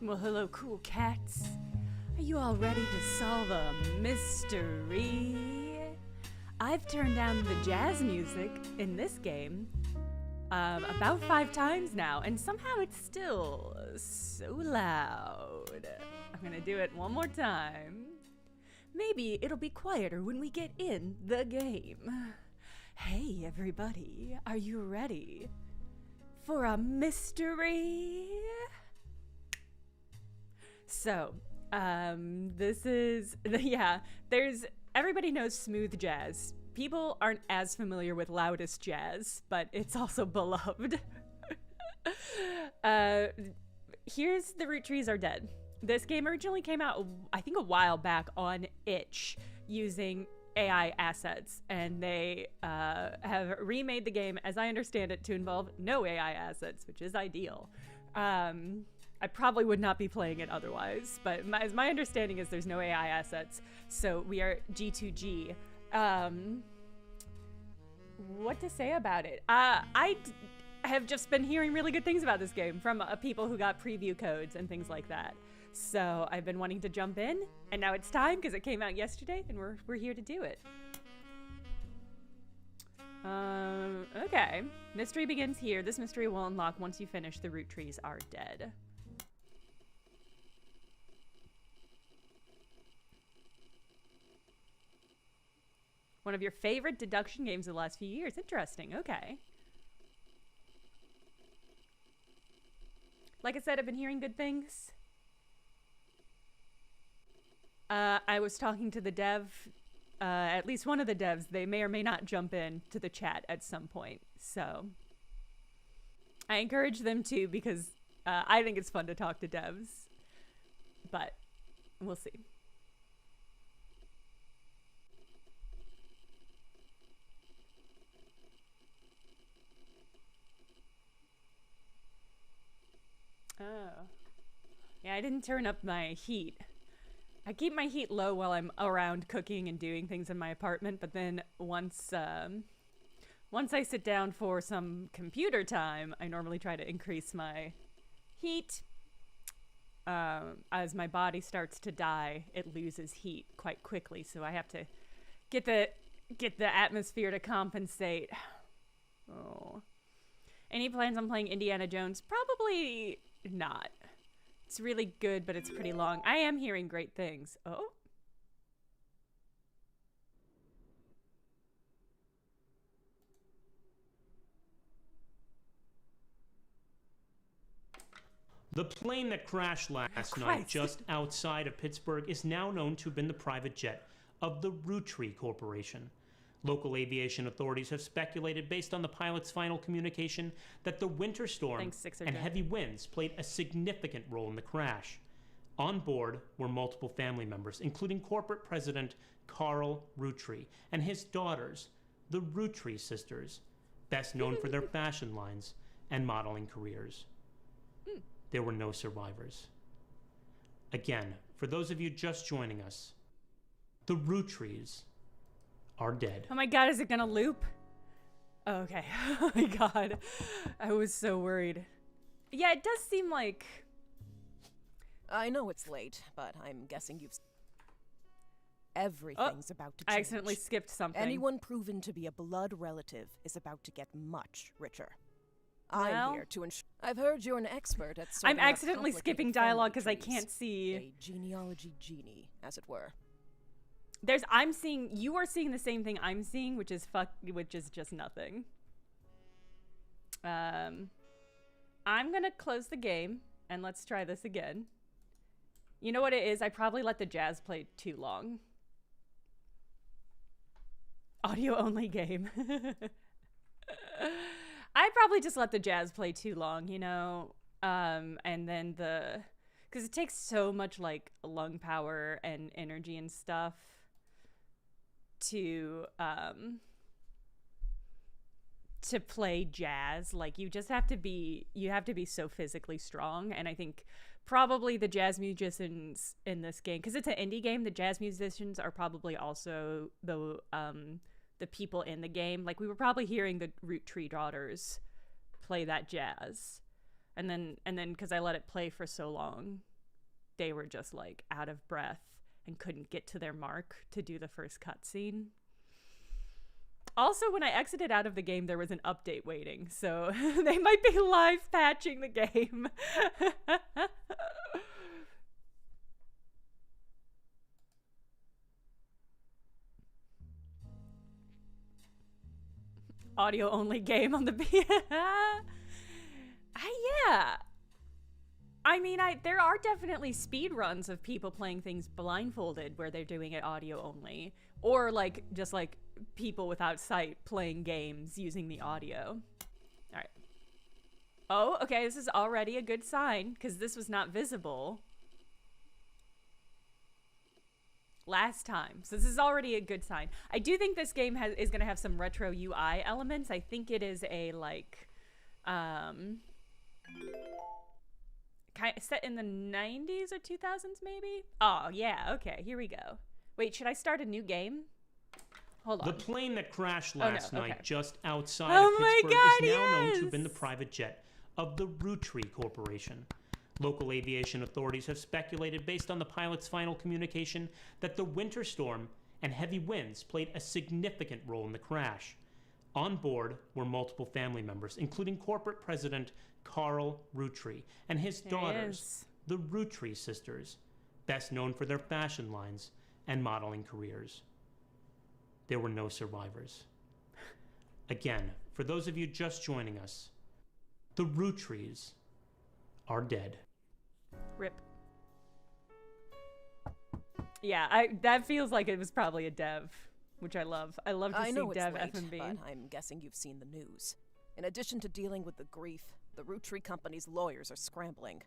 Well, hello, cool cats. Are you all ready to solve a mystery? I've turned down the jazz music in this game about 5 times now, and somehow it's still so loud. I'm gonna do it one more time. Maybe it'll be quieter when we get in the game. Hey, everybody, are you ready for a mystery? So, this is, everybody knows smooth jazz. People aren't as familiar with loudest jazz, but it's also beloved. Here's The Rootttrees Are Dead. This game originally came out, I think, a while back on itch using AI assets, and they have remade the game, as I understand it, to involve no AI assets, which is ideal. I probably would not be playing it otherwise, but my understanding is there's no AI assets, so we are G2G. What to say about it? I have just been hearing really good things about this game from people who got preview codes and things like that. So I've been wanting to jump in, and now it's time because it came out yesterday, and we're here to do it. Okay. Mystery begins here. This mystery will unlock once you finish The Rootttrees Are Dead. One of your favorite deduction games of the last few years. Interesting. Okay. Like I said, I've been hearing good things. I was talking to the dev, at least one of the devs. They may or may not jump in to the chat at some point. So I encourage them to, because I think it's fun to talk to devs. But we'll see. Oh. Yeah, I didn't turn up my heat. I keep my heat low while I'm around cooking and doing things in my apartment, but then once I sit down for some computer time, I normally try to increase my heat as my body starts to die, it loses heat quite quickly. So I have to get the atmosphere to compensate. Oh. Any plans on playing Indiana Jones? Probably not. It's really good, but it's pretty long. I am hearing great things. Oh. The plane that crashed last night just outside of Pittsburgh is now known to have been the private jet of the Roottree Corporation. Local aviation authorities have speculated, based on the pilot's final communication, that the winter storm and heavy winds played a significant role in the crash. On board were multiple family members, including corporate president Carl Roottree and his daughters, the Roottree sisters, best known for their fashion lines and modeling careers. There were no survivors. Again, for those of you just joining us, the Roottree are dead. Oh my god, is it gonna loop? Oh, okay. Oh my god. I was so worried. Yeah, it does seem like... I know it's late, but I'm guessing you've... Everything's about to change. I accidentally skipped something. Anyone proven to be a blood relative is about to get much richer. I'm here to ensure... I've heard you're an expert at... I'm accidentally skipping dialogue because I can't see... A genealogy genie, as it were. You are seeing the same thing I'm seeing, which is just nothing. I'm gonna close the game and let's try this again. You know what it is? I probably let the jazz play too long. Audio only game. I probably just let the jazz play too long, you know? And then because it takes so much like lung power and energy and stuff to play jazz. Like you have to be so physically strong. And I think probably the jazz musicians in this game, because it's an indie game, the jazz musicians are probably also the people in the game. Like we were probably hearing the Roottree daughters play that jazz, and then because I let it play for so long, they were just like out of breath and couldn't get to their mark to do the first cutscene. Also, when I exited out of the game, there was an update waiting, so they might be live patching the game. Audio only game on the yeah. I mean, there are definitely speed runs of people playing things blindfolded where they're doing it audio only, or like just like people without sight playing games using the audio. All right. Oh, okay. This is already a good sign because this was not visible last time. So this is already a good sign. I do think this game is going to have some retro UI elements. I think it is a like kind of set in the 90s or 2000s maybe. Oh, yeah. Okay, here we go. Wait, should I start a new game? Hold on. The plane that crashed last night just outside of Pittsburgh is now known to have been the private jet of the Roottree Corporation. Local aviation authorities have speculated, based on the pilot's final communication, that the winter storm and heavy winds played a significant role in the crash. On board were multiple family members, including corporate president Carl Roottree and his daughters, the Roottree sisters, best known for their fashion lines and modeling careers. There were no survivors. Again, for those of you just joining us, the Roottree are dead. Rip. Yeah, that feels like it was probably a dev, which I love. I love to see dev FMV. But I'm guessing you've seen the news. In addition to dealing with the grief, the Roottree company's lawyers are scrambling.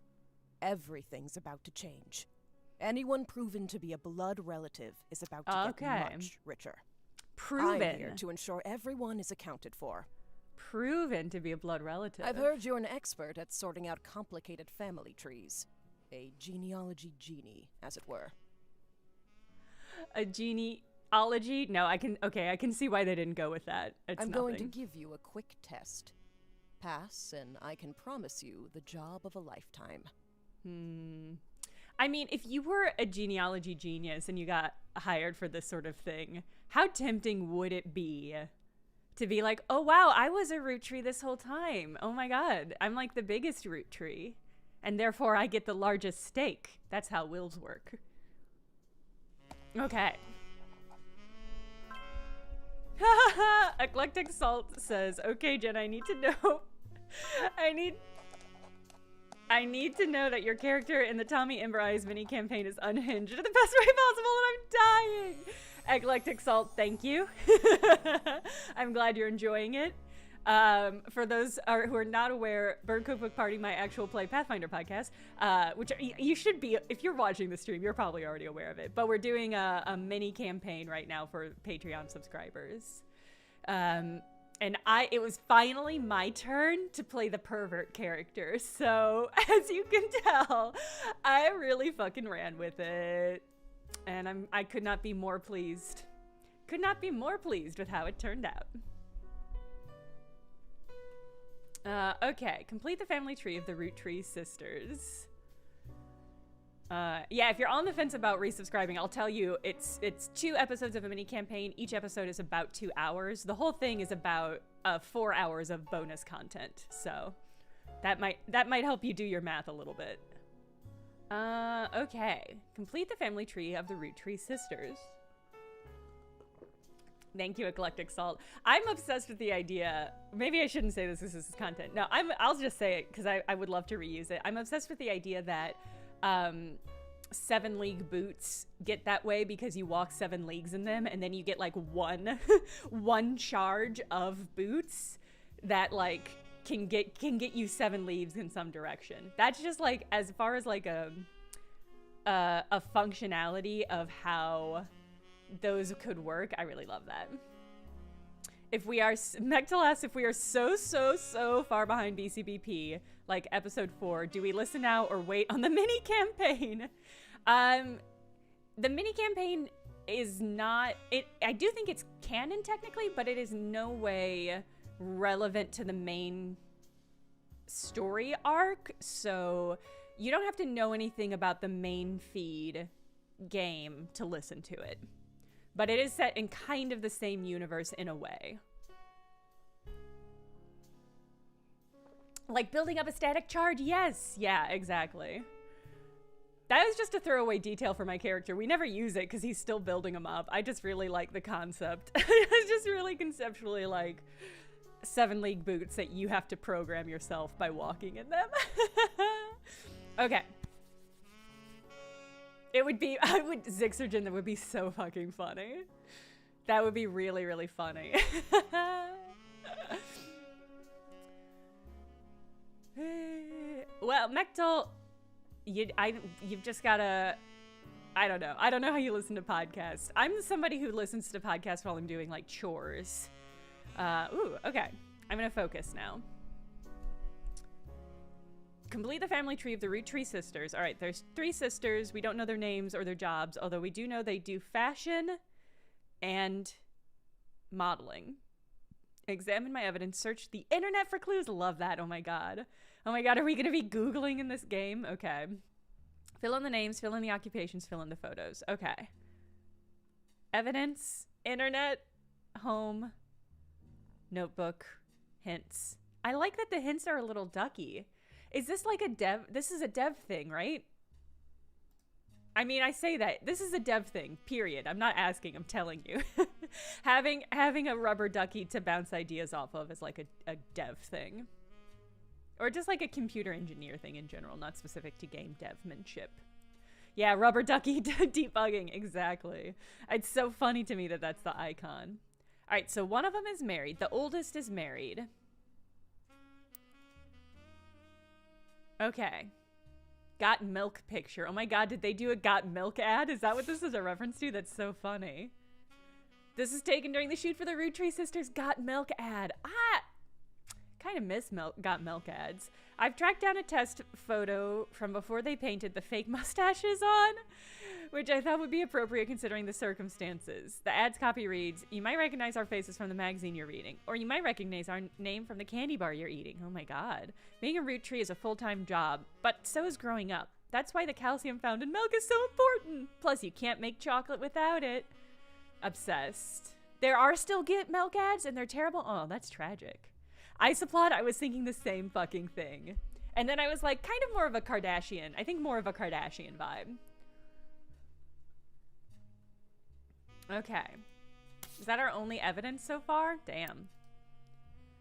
Everything's about to change. Anyone proven to be a blood relative is about to get much richer. Proven. I'm here to ensure everyone is accounted for. Proven to be a blood relative. I've heard you're an expert at sorting out complicated family trees. A genealogy genie, as it were. A genealogy? No, I can see why they didn't go with that. I'm going to give you a quick test. Pass, and I can promise you the job of a lifetime. I mean, if you were a genealogy genius and you got hired for this sort of thing, how tempting would it be to be like, oh, wow, I was a root tree this whole time. Oh, my God. I'm like the biggest root tree. And therefore, I get the largest stake. That's how wills work. Okay. Eclectic Salt says, okay, Jen, I need to know. I need to know that your character in the Tommy Ember Eyes mini campaign is unhinged in the best way possible, and I'm dying. Eclectic Salt, thank you. I'm glad you're enjoying it. For those who are not aware, Bird Cookbook Party, my actual play Pathfinder podcast, which you should be, if you're watching the stream, you're probably already aware of it, but we're doing a mini campaign right now for Patreon subscribers. And it was finally my turn to play the pervert character. So as you can tell, I really fucking ran with it. And I could not be more pleased. Could not be more pleased with how it turned out. Okay, complete the family tree of the Roottree sisters. Yeah, if you're on the fence about resubscribing, I'll tell you, it's 2 episodes of a mini campaign. Each episode is about 2 hours. The whole thing is about 4 hours of bonus content. So that might help you do your math a little bit. Okay, complete the family tree of the Roottree sisters. Thank you, Eclectic Salt. I'm obsessed with the idea. Maybe I shouldn't say this because this is content. No, I'll just say it because I would love to reuse it. I'm obsessed with the idea that 7 league boots get that way because you walk 7 leagues in them, and then you get like one charge of boots that like can get you 7 leagues in some direction. That's just like as far as like a functionality of how those could work. I really love that. If we are, Mechtel asks, if we are so far behind BCBP, like episode 4, do we listen now or wait on the mini campaign? The mini campaign is not, I do think it's canon technically, but it is no way relevant to the main story arc. So you don't have to know anything about the main feed game to listen to it. But it is set in kind of the same universe in a way. Like building up a static charge? Yes. Yeah, exactly. That was just a throwaway detail for my character. We never use it because he's still building them up. I just really like the concept. It's just really conceptually like 7 league boots that you have to program yourself by walking in them. Okay. It would be, Zixergen, that would be so fucking funny. That would be really, really funny. Well, Mechtel, you've just gotta, I don't know how you listen to podcasts. I'm somebody who listens to podcasts while I'm doing like chores. Ooh, okay. I'm gonna focus now. Complete the family tree of the Roottree sisters. All right, there's 3 sisters. We don't know their names or their jobs, although we do know they do fashion and modeling. Examine my evidence. Search the internet for clues. Love that. Oh my god. Oh my god, are we going to be Googling in this game? Okay. Fill in the names, fill in the occupations, fill in the photos. Okay. Evidence, internet, home, notebook, hints. I like that the hints are a little ducky. Is this like a dev? This is a dev thing, right? I mean, I say that. This is a dev thing, period. I'm not asking, I'm telling you. having a rubber ducky to bounce ideas off of is like a dev thing. Or just like a computer engineer thing in general, not specific to game devmanship. Yeah, rubber ducky debugging, exactly. It's so funny to me that that's the icon. All right, so one of them is married. The oldest is married. Okay. Got milk picture. Oh my god, did they do a got milk ad? Is that what this is a reference to? That's so funny. This is taken during the shoot for the Roottree sisters got milk ad. Kind of miss got milk ads. I've tracked down a test photo from before they painted the fake mustaches on, which I thought would be appropriate considering the circumstances. The ad's copy reads, "You might recognize our faces from the magazine you're reading, or you might recognize our name from the candy bar you're eating." Oh my god. Being a Roottree is a full-time job, but so is growing up. That's why the calcium found in milk is so important. Plus, you can't make chocolate without it. Obsessed. There are still Get Milk ads, and they're terrible. Oh, that's tragic. Isoplot, I was thinking the same fucking thing. And then I was like, kind of more of a Kardashian. I think more of a Kardashian vibe. Okay. Is that our only evidence so far? Damn.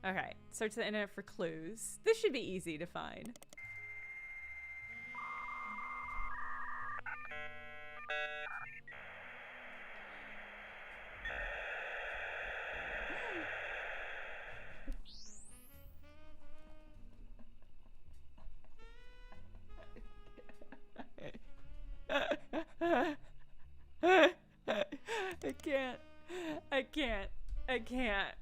Okay. Search the internet for clues. This should be easy to find. I can't.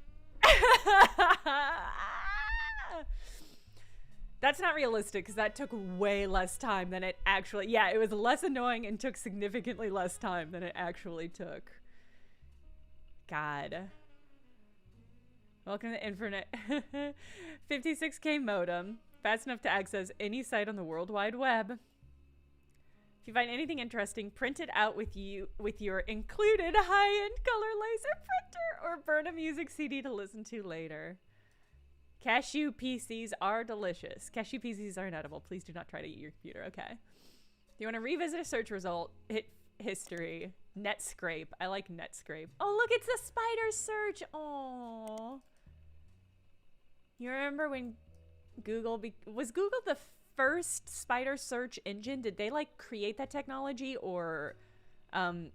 That's not realistic because that took way less time than it actually... Yeah, it was less annoying and took significantly less time than it actually took. God. Welcome to the internet. 56K modem. Fast enough to access any site on the World Wide Web. If you find anything interesting, print it out with your included high-end color laser printer or burn a music CD to listen to later. Cashew PCs are delicious. Cashew PCs are inedible. Please do not try to eat your computer. Okay. Do you want to revisit a search result? Hit history. Netscape. I like Netscape. Oh, look, it's the spider search. Oh. You remember when Google... was Google the first spider search engine? Did they like create that technology, or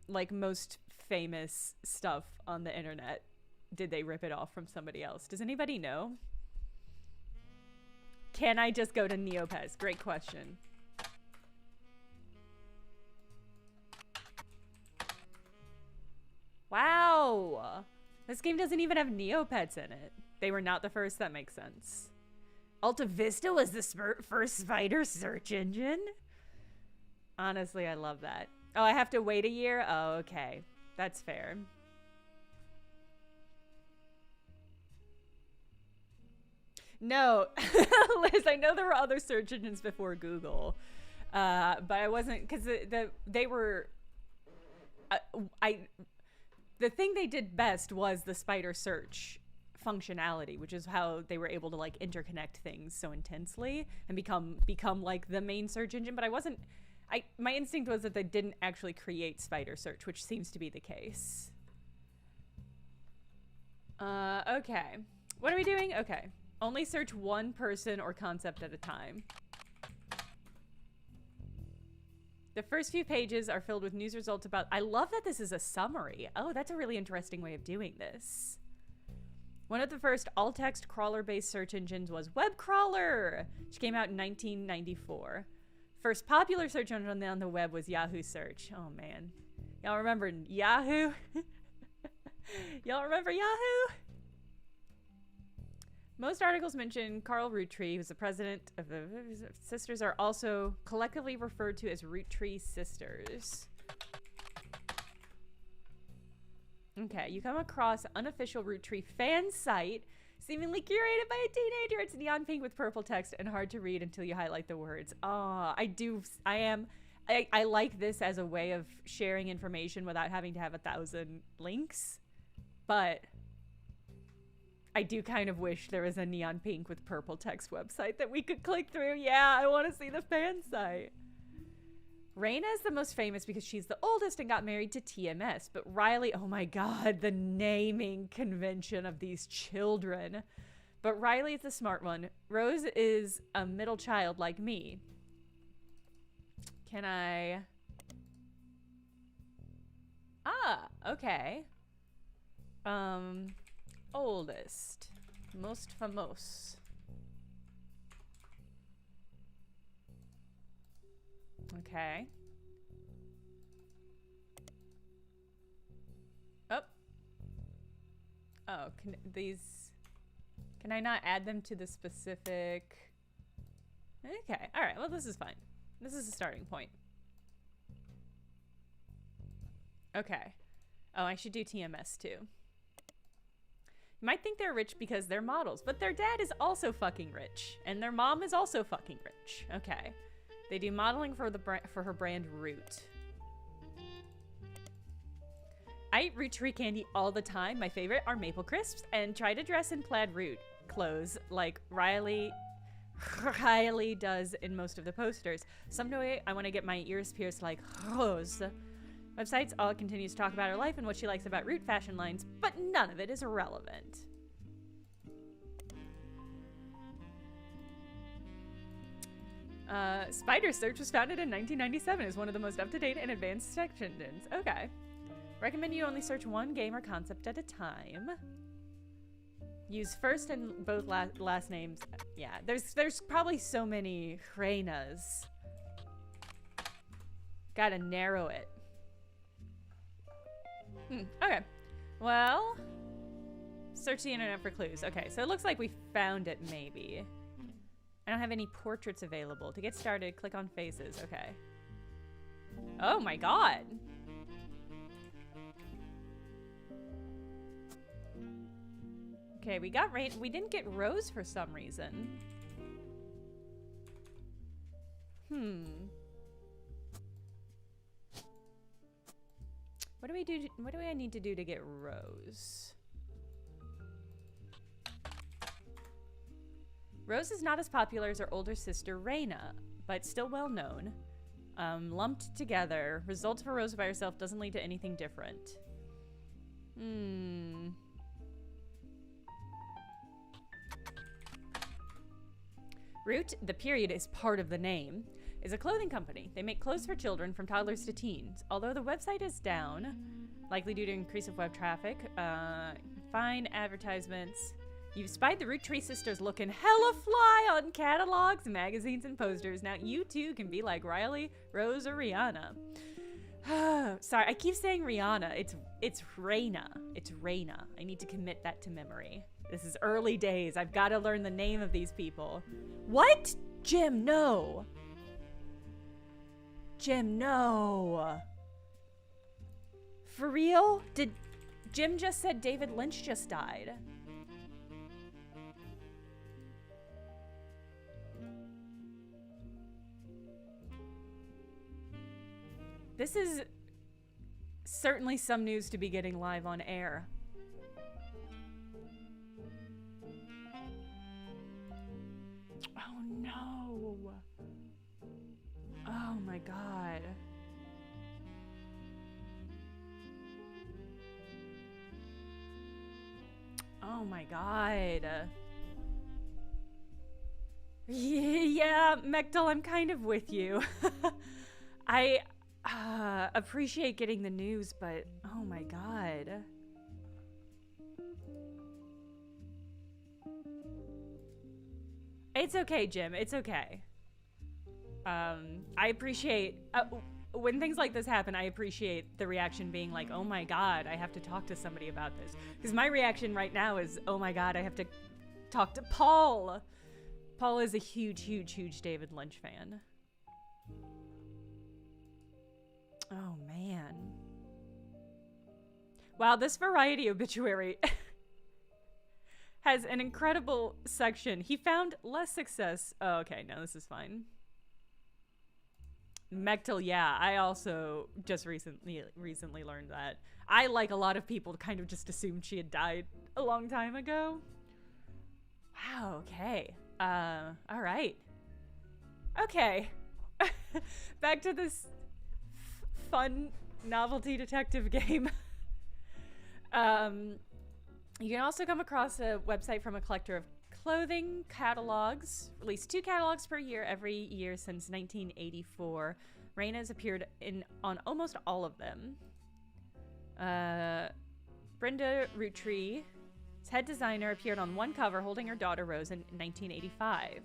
like most famous stuff on the internet, did they rip it off from somebody else? Does anybody know? Can I just go to Neopets? Great question. Wow, this game doesn't even have Neopets in it. They were not the first. That makes sense. Alta Vista was the first spider search engine? Honestly, I love that. Oh, I have to wait a year? Oh, okay. That's fair. No, Liz, I know there were other search engines before Google, but I wasn't, because they were, the thing they did best was the spider search functionality, which is how they were able to like interconnect things so intensely and become like the main search engine. But my instinct was that they didn't actually create spider search, which seems to be the case. Okay, what are we doing? Okay, only search one person or concept at a time. The first few pages are filled with news results about... I love that this is a summary. Oh, that's a really interesting way of doing this. One of the first all-text crawler-based search engines was WebCrawler, which came out in 1994. First popular search engine on the web was Yahoo Search. Oh, man. Y'all remember Yahoo? Y'all remember Yahoo? Most articles mention Carl Roottree, who's the president of the sisters, are also collectively referred to as Roottree sisters. Okay, you come across unofficial Roottree fan site, seemingly curated by a teenager. It's neon pink with purple text and hard to read until you highlight the words. Oh, I like this as a way of sharing information without having to have 1,000 links, but I do kind of wish there was a neon pink with purple text website that we could click through. Yeah, I want to see the fan site. Raina is the most famous because she's the oldest and got married to TMS, but Riley, oh my God, the naming convention of these children. But Riley is the smart one. Rose is a middle child like me. Can I... Ah, okay. Oldest. Most famous. Okay. Oh. Oh, can I not add them to the specific? Okay. All right. Well, this is fine. This is a starting point. Okay. Oh, I should do TMS too. You might think they're rich because they're models, but their dad is also fucking rich, and their mom is also fucking rich. Okay. They do modeling for her brand Root. I eat Roottree candy all the time. My favorite are maple crisps and try to dress in plaid Root clothes like Riley does in most of the posters. Someday I want to get my ears pierced like Rose. Websites all continues to talk about her life and what she likes about Root fashion lines, but none of it is relevant. Spider Search was founded in 1997 as one of the most up-to-date and advanced search engines. Okay. Recommend you only search one game or concept at a time. Use first and both last names. Yeah, there's probably so many Reinas. Gotta narrow it. Okay. Well, search the internet for clues. Okay, so it looks like we found it, maybe. I don't have any portraits available. To get started, click on faces. Okay. Oh my god. Okay, we got Rain. We didn't get Rose for some reason. What do we do? What do I need to do to get Rose? Rose is not as popular as her older sister, Reina, but still well known. Lumped together, results for Rose by herself doesn't lead to anything different. Root, the period is part of the name, is a clothing company. They make clothes for children from toddlers to teens. Although the website is down, likely due to increase of web traffic, fine advertisements. You've spied the Roottree sisters looking hella fly on catalogs, magazines, and posters. Now you too can be like Riley, Rose, or Rihanna. Sorry, I keep saying Rihanna. It's Reina. It's Reina. I need to commit that to memory. This is early days. I've got to learn the name of these people. What? Jim, no. Jim, no. For real? Did Jim just said David Lynch just died? This is certainly some news to be getting live on air. Oh no. Oh my god. Oh my god. Yeah, Mechtel, I'm kind of with you. I appreciate getting the news, but oh my god. It's okay, Jim. It's okay. I appreciate when things like this happen. I appreciate the reaction being like, "Oh my god, I have to talk to somebody about this." Because my reaction right now is, "Oh my god, I have to talk to Paul." Paul is a huge, huge, huge David Lynch fan. Oh man. Wow, this Variety obituary has an incredible section. He found less success. Oh, okay, no, this is fine. Mechtel, yeah, I also just recently learned that. I, like a lot of people, kind of just assumed she had died a long time ago. Wow, okay. All right. Okay. Back to this fun novelty detective game. You can also come across a website from a collector of clothing catalogs. Released 2 catalogs per year every year since 1984. Reina has appeared on almost all of them. Brenda Roottree, head designer, appeared on one cover holding her daughter Rose in 1985.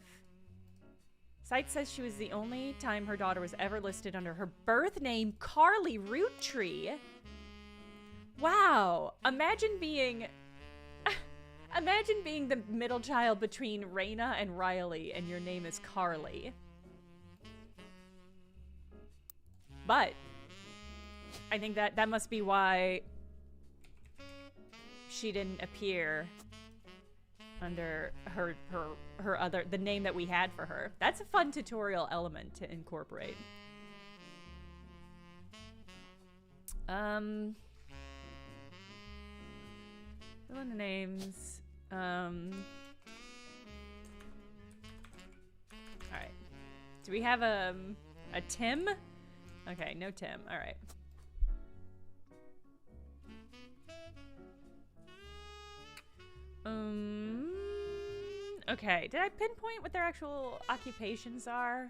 Site says she was the only time her daughter was ever listed under her birth name, Carly Roottree. Wow. Imagine being the middle child between Reina and Riley and your name is Carly. But I think that must be why she didn't appear under the name that we had for her. That's a fun tutorial element to incorporate. Fill in the names. All right. Do we have a Tim? Okay, no Tim. All right. Okay, did I pinpoint what their actual occupations are?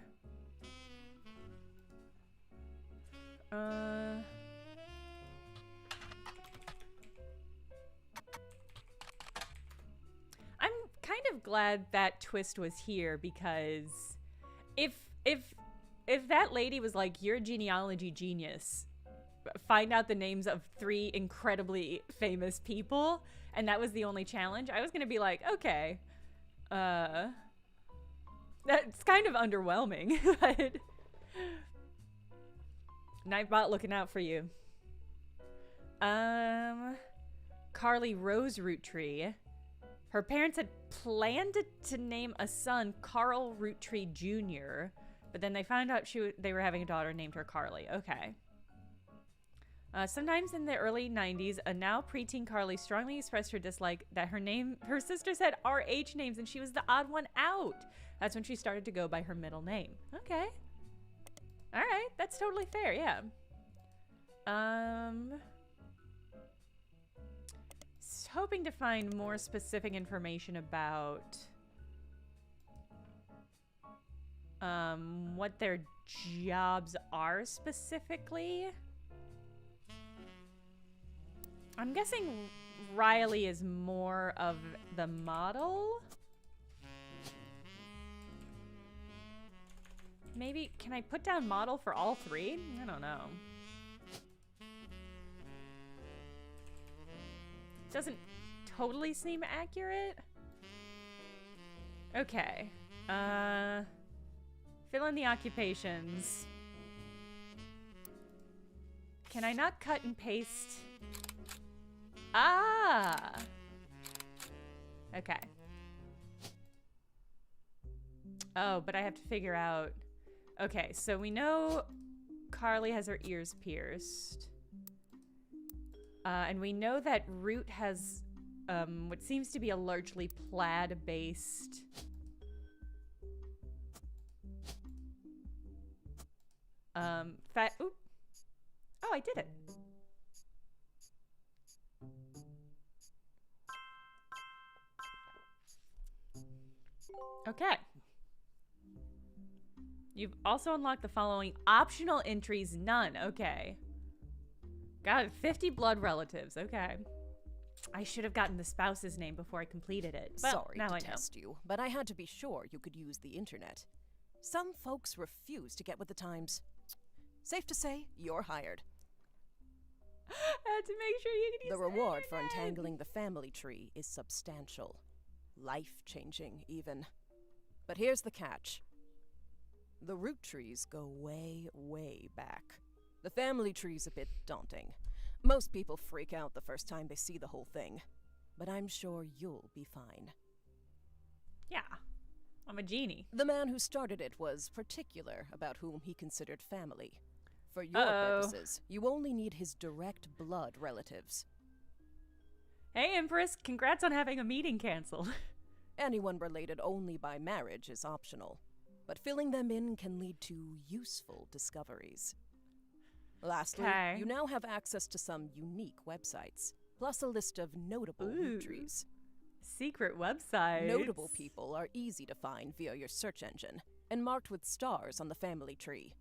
I'm kind of glad that twist was here, because if that lady was like, you're a genealogy genius, find out the names of 3 incredibly famous people, and that was the only challenge, I was gonna be like, okay, that's kind of underwhelming, but Nightbot looking out for you. Carly Rose Roottree. Her parents had planned to name a son Carl Roottree Jr., but then they found out they were having a daughter, named her Carly. Okay. Sometimes in the early 90s, a now preteen Carly strongly expressed her dislike that her sisters had RH names and she was the odd one out. That's when she started to go by her middle name. Okay. All right, that's totally fair, yeah. Hoping to find more specific information about what their jobs are specifically. I'm guessing Riley is more of the model. Maybe, can I put down model for all 3? I don't know. Doesn't totally seem accurate. Okay. Fill in the occupations. Can I not cut and paste? Ah! Okay. Oh, but I have to figure out... Okay, so we know Carly has her ears pierced. And we know that Root has what seems to be a largely plaid-based... Oop. Oh, I did it. Okay. You've also unlocked the following optional entries. None. Okay. Got 50 blood relatives. Okay. I should have gotten the spouse's name before I completed it. Well, Sorry now to I know. test you, but I had to be sure you could use the internet. Some folks refuse to get with the times. Safe to say, you're hired. I had to make sure you could use The reward for internet. untangling the family tree is substantial. Life-changing, even. But here's the catch. The root trees go way, way back. The family tree's a bit daunting. Most people freak out the first time they see the whole thing. But I'm sure you'll be fine. Yeah. I'm a genie. The man who started it was particular about whom he considered family. For your purposes, you only need his direct blood relatives. Hey, Empress. Congrats on having a meeting canceled. Anyone related only by marriage is optional, but filling them in can lead to useful discoveries. Lastly, you now have access to some unique websites, plus a list of notable Rootrees. Secret websites. Notable people are easy to find via your search engine, and marked with stars on the family tree.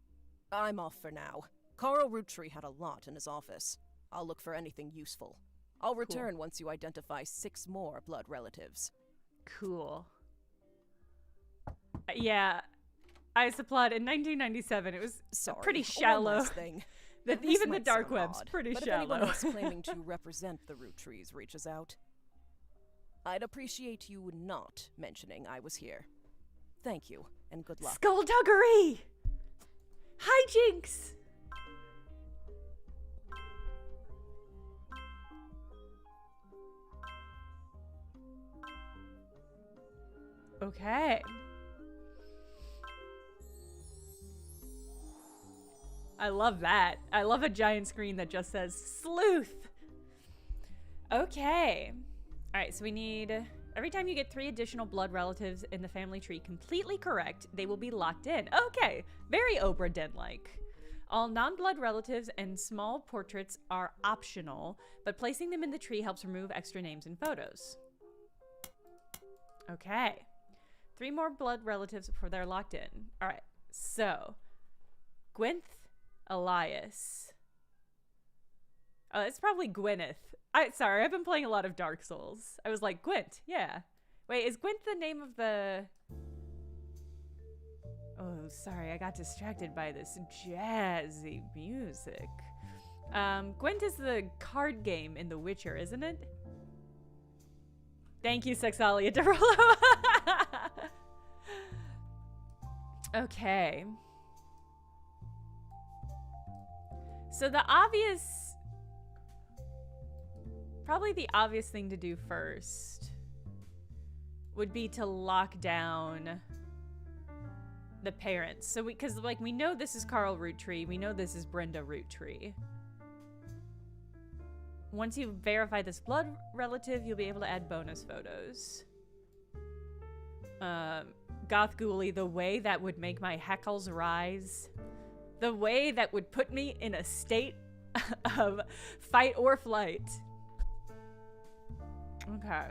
I'm off for now. Carl Roottree had a lot in his office. I'll look for anything useful. I'll return once you identify 6 more blood relatives. Cool. Yeah, I supplied in 1997. It was pretty shallow. One last thing. That This even the might dark sound web's odd, pretty but shallow. if anyone else claiming to represent the Rootrees reaches out, I'd appreciate you not mentioning I was here. Thank you, and good luck. Skullduggery! Hijinks! Okay. I love that. I love a giant screen that just says sleuth. Okay. All right, so we need... Every time you get 3 additional blood relatives in the family tree completely correct, they will be locked in. Okay, very Oprah Den-like. All non-blood relatives and small portraits are optional, but placing them in the tree helps remove extra names and photos. Okay. 3 more blood relatives before they're locked in. All right, so Gwyneth, Elias. Oh, it's probably Gwyneth. Sorry, I've been playing a lot of Dark Souls. I was like, Gwent, yeah. Wait, is Gwent the name of the... Oh, sorry, I got distracted by this jazzy music. Gwent is the card game in The Witcher, isn't it? Thank you, Sexalia Derolo. Okay. So the obvious... Probably the obvious thing to do first would be to lock down the parents. So because like we know this is Carl Roottree, we know this is Brenda Roottree. Once you verify this blood relative, you'll be able to add bonus photos. Goth Ghoulie, the way that would make my hackles rise. The way that would put me in a state of fight or flight. Okay.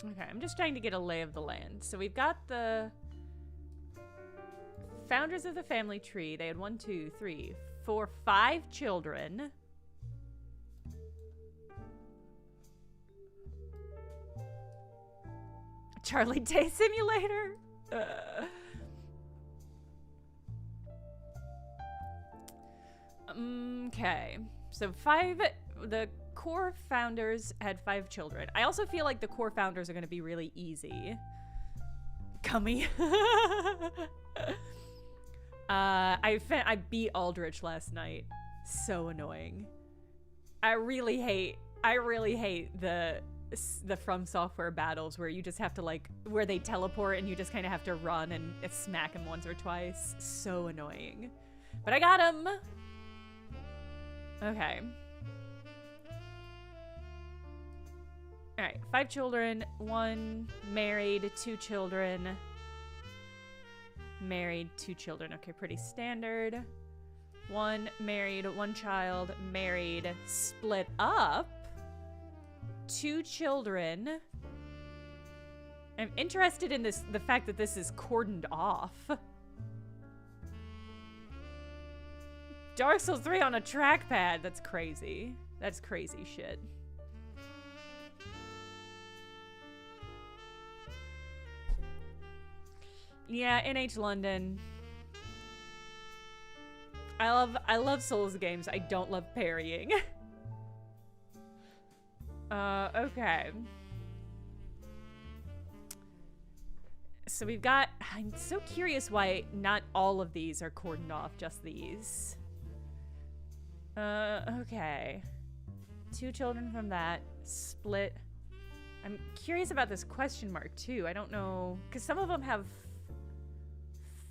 Okay, I'm just trying to get a lay of the land. So we've got the founders of the family tree. They had 1, 2, 3, 4, 5 children. Charlie Day Simulator. Okay, so the core founders had 5 children. I also feel like the core founders are going to be really easy. Cummy. I beat Aldrich last night. So annoying. I really hate the From Software battles where you just have to where they teleport and you just kind of have to run and smack him once or twice. So annoying. But I got him. Okay. Alright, 5 children, 1 married, 2 children. Married, 2 children. Okay, pretty standard. 1 married, 1 child, married, split up. 2 children. I'm interested in the fact that this is cordoned off. Dark Souls 3 on a trackpad. That's crazy. That's crazy shit. Yeah, NH London. I love Souls games. I don't love parrying. Okay. So we've got... I'm so curious why not all of these are cordoned off, just these. Okay. 2 children from that. Split. I'm curious about this question mark, too. I don't know... Because some of them have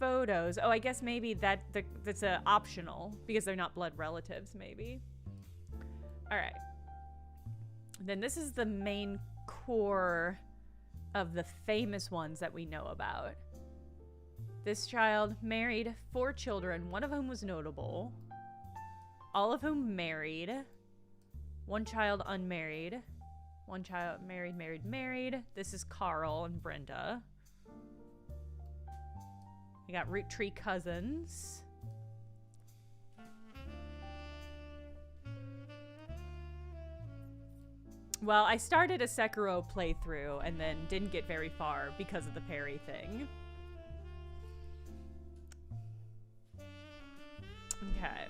photos. Oh, I guess maybe that's optional. Because they're not blood relatives, maybe. Alright. Then this is the main core of the famous ones that we know about. This child married 4 children, one of whom was notable. All of whom married. 1 child unmarried. 1 child married. This is Carl and Brenda. We got Roottree cousins. Well, I started a Sekiro playthrough and then didn't get very far because of the parry thing. Okay.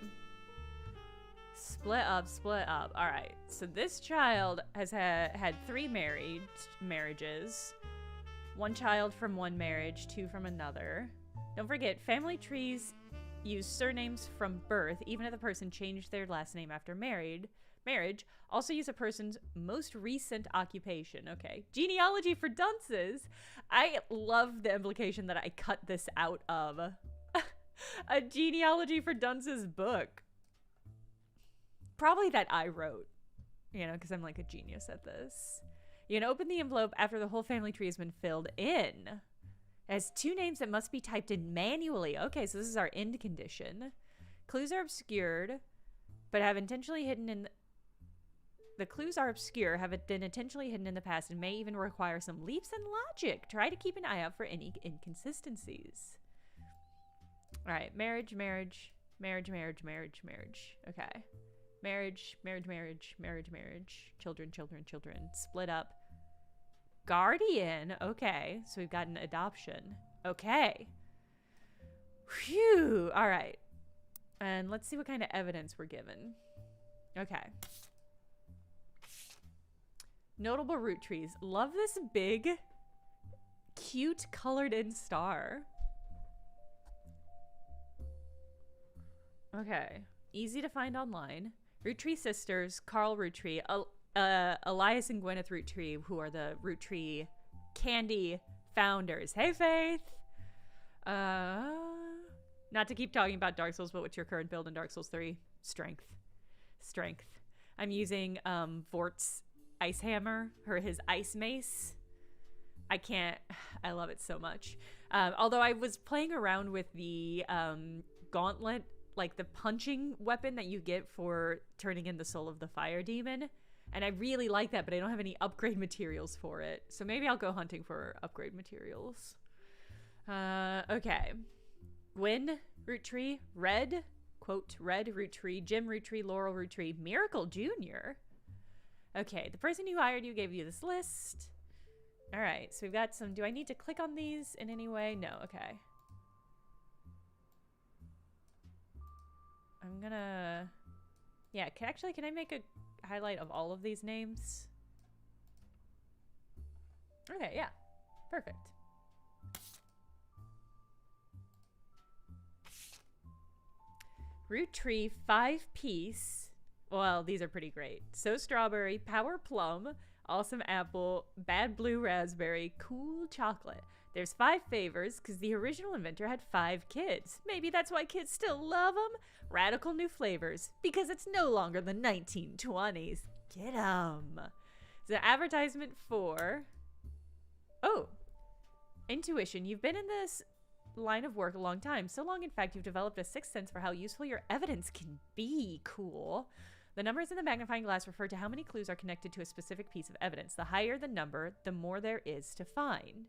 Split up. All right. So this child has had 3 marriages. 1 child from 1 marriage, 2 from another. Don't forget, family trees use surnames from birth, even if the person changed their last name after marriage. Also use a person's most recent occupation. Okay. Genealogy for dunces. I love the implication that I cut this out of a genealogy for dunces book. Probably that I wrote, you know, because I'm like a genius at this. You can open the envelope after the whole family tree has been filled in. It has 2 names that must be typed in manually. Okay, so this is our end condition. Clues are obscured, but have intentionally hidden in... The clues are obscure, have been intentionally hidden in the past, and may even require some leaps in logic. Try to keep an eye out for any inconsistencies. All right, marriage. Okay. Marriage. Children. Split up. Guardian. Okay, so we've got an adoption. Okay. Phew. All right. And let's see what kind of evidence we're given. Okay. Notable root trees. Love this big, cute colored-in star. Okay. Easy to find online. Roottree sisters, Carl Roottree, Elias and Gwyneth Roottree, who are the Roottree candy founders. Hey, Faith! Not to keep talking about Dark Souls, but what's your current build in Dark Souls 3? Strength. I'm using Vort's ice hammer, or his ice mace. I love it so much. Although I was playing around with the gauntlet, like the punching weapon that you get for turning in the soul of the fire demon. And I really like that, but I don't have any upgrade materials for it. So maybe I'll go hunting for upgrade materials. Okay. Gwyn Roottree, Red, quote, Red Roottree, Jim Roottree, Laurel Roottree, Miracle Jr. Okay, the person who hired you gave you this list. All right, so we've got some... Do I need to click on these in any way? No, okay. I'm gonna... Yeah, can I make a highlight of all of these names? Okay, yeah. Perfect. Roottree 5-piece. Well, these are pretty great. So strawberry, power plum, awesome apple, bad blue raspberry, cool chocolate. There's 5 favors because the original inventor had 5 kids. Maybe that's why kids still love them. Radical new flavors because it's no longer the 1920s. Get 'em. It's an advertisement for... Oh, intuition. You've been in this line of work a long time. So long, in fact, you've developed a sixth sense for how useful your evidence can be. Cool. The numbers in the magnifying glass refer to how many clues are connected to a specific piece of evidence. The higher the number, the more there is to find.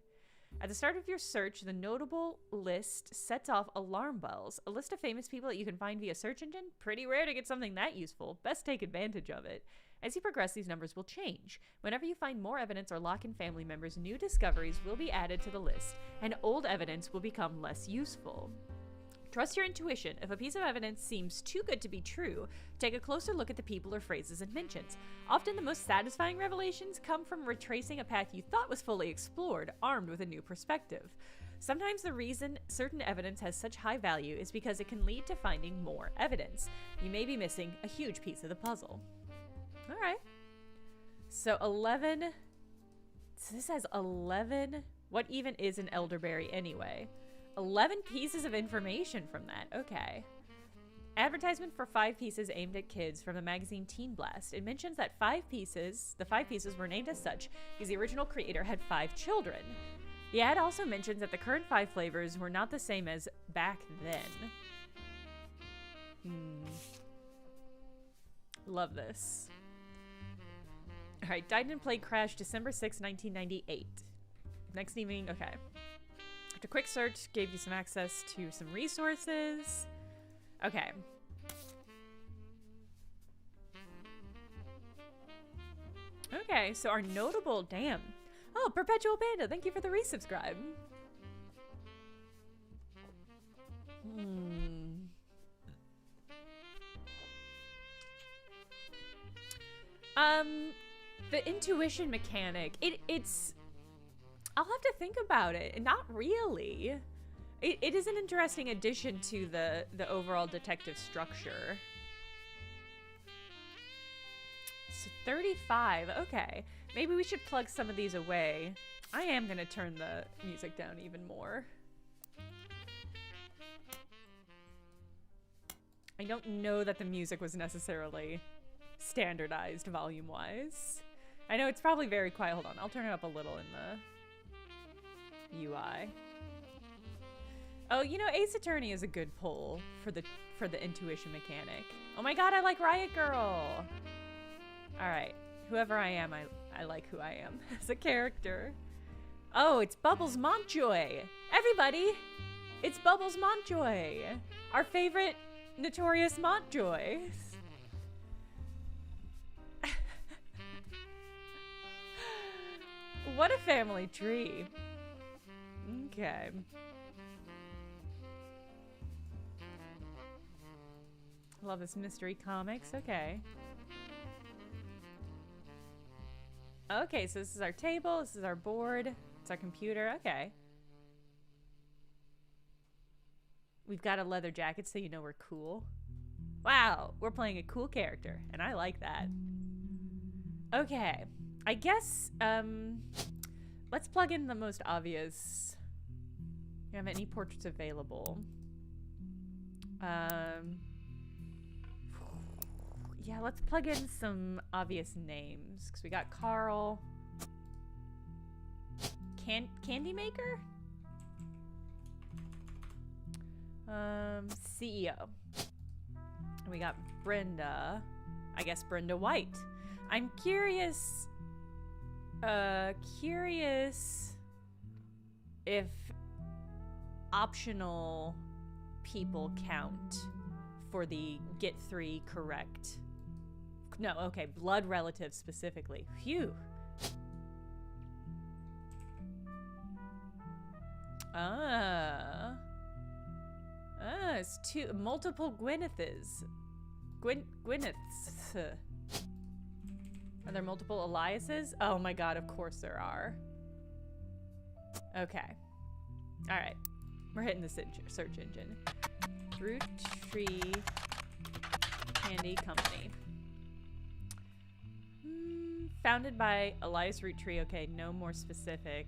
At the start of your search, the notable list sets off alarm bells. A list of famous people that you can find via search engine? Pretty rare to get something that useful. Best take advantage of it. As you progress, these numbers will change. Whenever you find more evidence or lock in family members, new discoveries will be added to the list, and old evidence will become less useful. Trust your intuition. If a piece of evidence seems too good to be true, take a closer look at the people or phrases it mentions. Often the most satisfying revelations come from retracing a path you thought was fully explored, armed with a new perspective. Sometimes the reason certain evidence has such high value is because it can lead to finding more evidence. You may be missing a huge piece of the puzzle. All right. So 11. So this has 11. What even is an elderberry anyway? 11 pieces of information from that. Okay. Advertisement for 5 pieces aimed at kids from the magazine Teen Blast. It mentions that the 5 pieces were named as such because the original creator had 5 children. The ad also mentions that the current 5 flavors were not the same as back then. Love this. All right, died in plane crash December 6, 1998. Next evening, okay. After a quick search, gave you some access to some resources. Okay. Okay, so our notable, damn. Oh, Perpetual Panda, thank you for the resubscribe. The intuition mechanic, it's... I'll have to think about it. Not really. It is an interesting addition to the overall detective structure. So 35, okay. Maybe we should plug some of these away. I am gonna turn the music down even more. I don't know that the music was necessarily standardized volume-wise. I know it's probably very quiet. Hold on, I'll turn it up a little in the UI. Oh, you know, Ace Attorney is a good pull for the intuition mechanic. Oh my god, I like Riot Girl! Alright, whoever I am, I like who I am as a character. Oh, it's Bubbles Montjoy! Everybody! It's Bubbles Montjoy! Our favorite notorious Montjoy. What a family tree. Okay. Love this mystery comics. Okay. Okay, so this is our table. This is our board. It's our computer. Okay. We've got a leather jacket so you know we're cool. Wow, we're playing a cool character, and I like that. Okay. I guess, let's plug in the most obvious. Do you have any portraits available? Yeah, let's plug in some obvious names. Because we got Carl. Candy Maker? CEO. And we got Brenda. I guess Brenda White. I'm curious... curious if optional people count for the get 3 correct. No, okay, blood relatives specifically. Phew. It's multiple Gwyneths. Gwyneths. Are there multiple Eliases? Oh my god, of course there are. Okay. Alright. We're hitting the search engine. Roottree Candy Company. Founded by Elias Roottree. Okay, no more specific.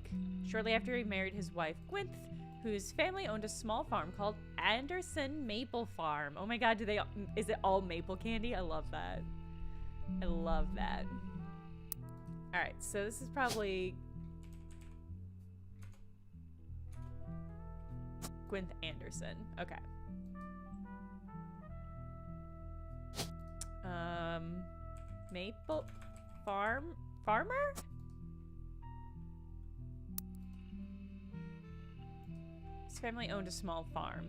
Shortly after he married his wife, Gwyneth, whose family owned a small farm called Anderson Maple Farm. Oh my god, is it all maple candy? I love that. I love that. Alright, so this is probably Gwyneth Anderson. Okay. Maple Farmer? His family owned a small farm.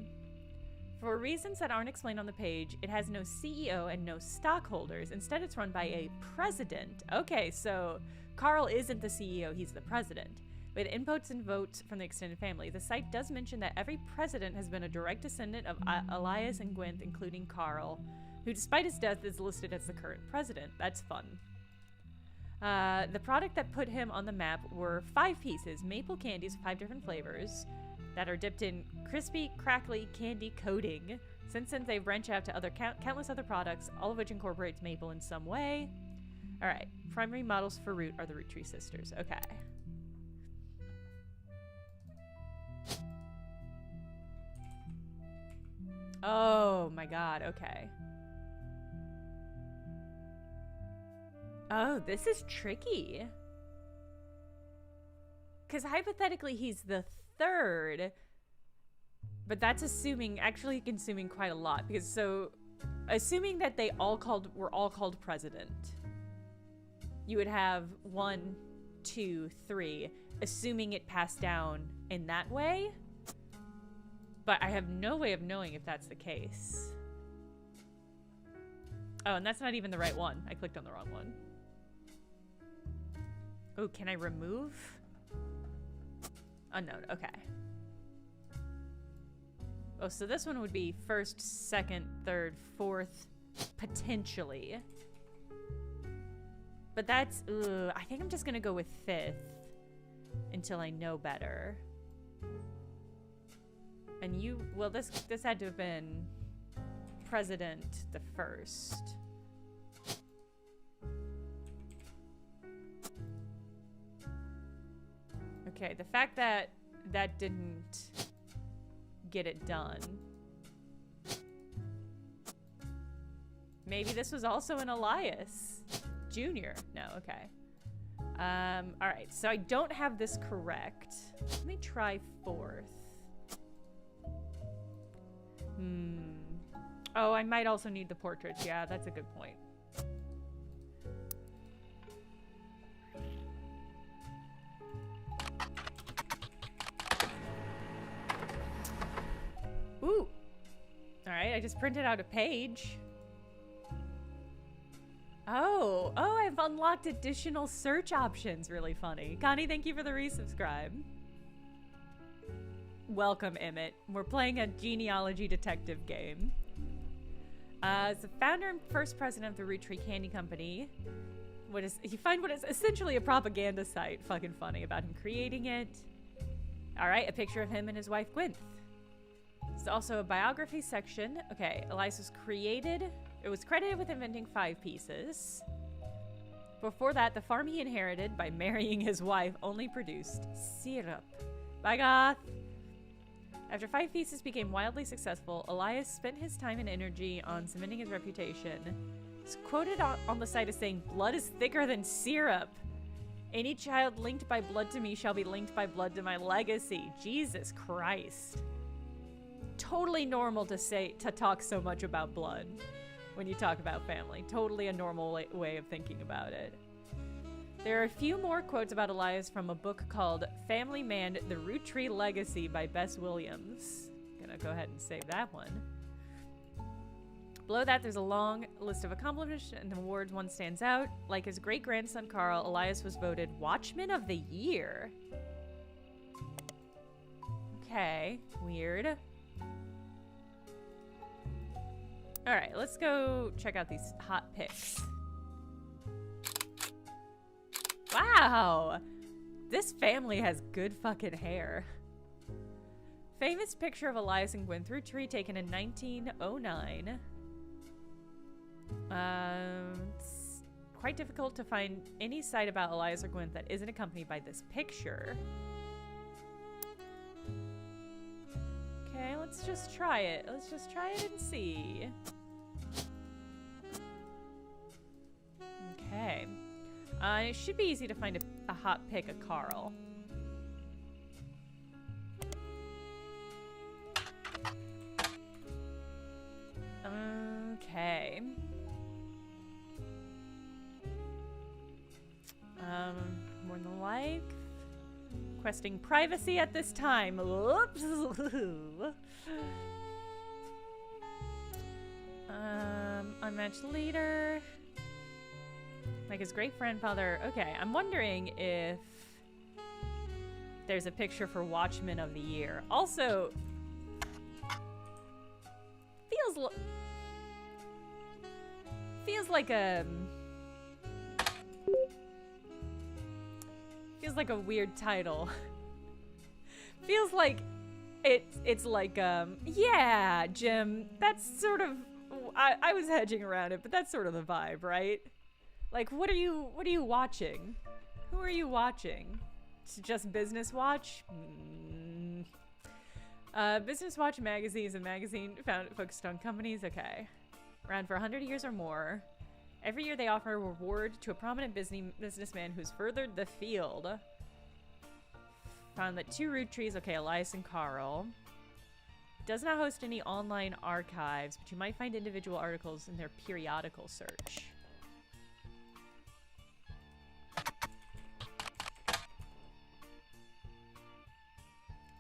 For reasons that aren't explained on the page, it has no CEO and no stockholders. Instead, it's run by a president. Okay, so Carl isn't the CEO, he's the president. With inputs and votes from the extended family, the site does mention that every president has been a direct descendant of Elias and Gwyneth, including Carl, who despite his death is listed as the current president. That's fun. The product that put him on the map were 5 pieces, maple candies, 5 different flavors, that are dipped in crispy, crackly candy coating. Since then, they branch out to other countless other products, all of which incorporates maple in some way. All right, primary models for Root are the Roottree sisters. Okay. Oh my god, okay. Oh, this is tricky. Because hypothetically, he's the 3rd, but that's actually consuming quite a lot, because so assuming that were all called president, you would have 1, 2, 3, assuming it passed down in that way, but I have no way of knowing if that's the case. Oh, and that's not even the right one. I clicked on the wrong one. Oh, can I remove? Unknown, okay. Oh, so this one would be 1st, 2nd, 3rd, 4th, potentially. But that's, I think I'm just gonna go with 5th until I know better. And you, well, this had to have been President the First. Okay, the fact that that didn't get it done. Maybe this was also an Elias Jr. No, okay. All right, so I don't have this correct. Let me try 4th. Oh, I might also need the portraits. Yeah, that's a good point. Ooh. All right, I just printed out a page. Oh, I've unlocked additional search options. Really funny. Connie, thank you for the resubscribe. Welcome, Emmett. We're playing a genealogy detective game. As the founder and first president of the Roottree Candy Company, you find what is essentially a propaganda site. Fucking funny about him creating it. All right, a picture of him and his wife Gwyneth. There's also a biography section. Okay, Elias was credited with inventing 5 pieces. Before that, the farm he inherited by marrying his wife only produced syrup. Bye, Goth. After 5 pieces became wildly successful, Elias spent his time and energy on cementing his reputation. He's quoted on the site as saying, "Blood is thicker than syrup. Any child linked by blood to me shall be linked by blood to my legacy." Jesus Christ. Totally normal to talk so much about blood when you talk about family. Totally a normal way of thinking about it. There are a few more quotes about Elias from a book called Family Man, The Roottree Legacy by Bess Williams. Gonna go ahead and save that one. Below that, there's a long list of accomplishments and awards. One stands out. Like his great-grandson Carl, Elias was voted Watchman of the Year. Okay, weird. All right, let's go check out these hot pics. Wow, this family has good fucking hair. Famous picture of Elias and Gwyneth Roottree taken in 1909. It's quite difficult to find any site about Elias or Gwyneth that isn't accompanied by this picture. Okay, let's just try it. Let's just try it and see. Okay. It should be easy to find a hot pic of Carl. Okay. More than like. Requesting privacy at this time. Oops. Unmatched leader. Like his great-grandfather. Okay, I'm wondering if there's a picture for Watchman of the Year. Also, feels like a weird title. Feels like it's like yeah, Jim. That's sort of I was hedging around it, but that's sort of the vibe, right? Like, what are you watching? Who are you watching? Just Business Watch? Business Watch magazine is a magazine focused on companies. Okay. Around for 100 years or more. Every year they offer a reward to a prominent businessman who's furthered the field. Found that 2 Rootrees, okay, Elias and Carl. Does not host any online archives, but you might find individual articles in their periodical search.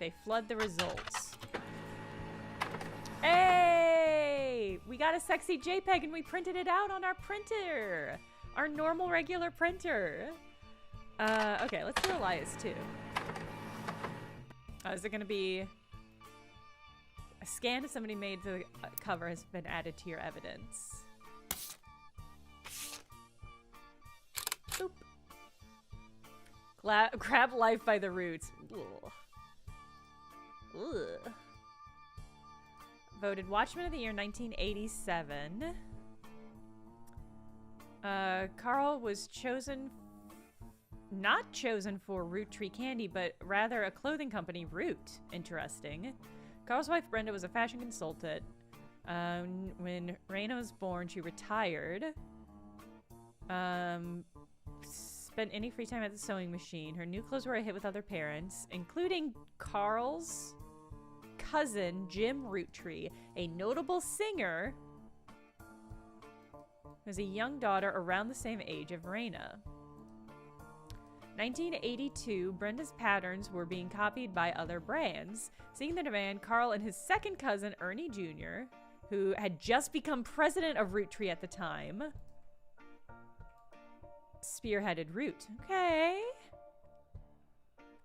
They flood the results. Hey! We got a sexy JPEG and we printed it out on our printer. Our normal, regular printer. Okay, let's do Elias too. Is it gonna be... A scan of somebody made the cover has been added to your evidence. Boop. Grab life by the roots. Ugh. Ugh. Voted Watchman of the Year 1987. Carl was not chosen for Roottree candy, but rather a clothing company, Root. Interesting. Carl's wife, Brenda, was a fashion consultant. When Raina was born, she retired. Spent any free time at the sewing machine. Her new clothes were a hit with other parents, including Carl's cousin, Jim Roottree, a notable singer. Has a young daughter around the same age of Raina. 1982, Brenda's patterns were being copied by other brands. Seeing the demand, Carl and his second cousin, Ernie Jr., who had just become president of Roottree at the time, spearheaded Root. Okay.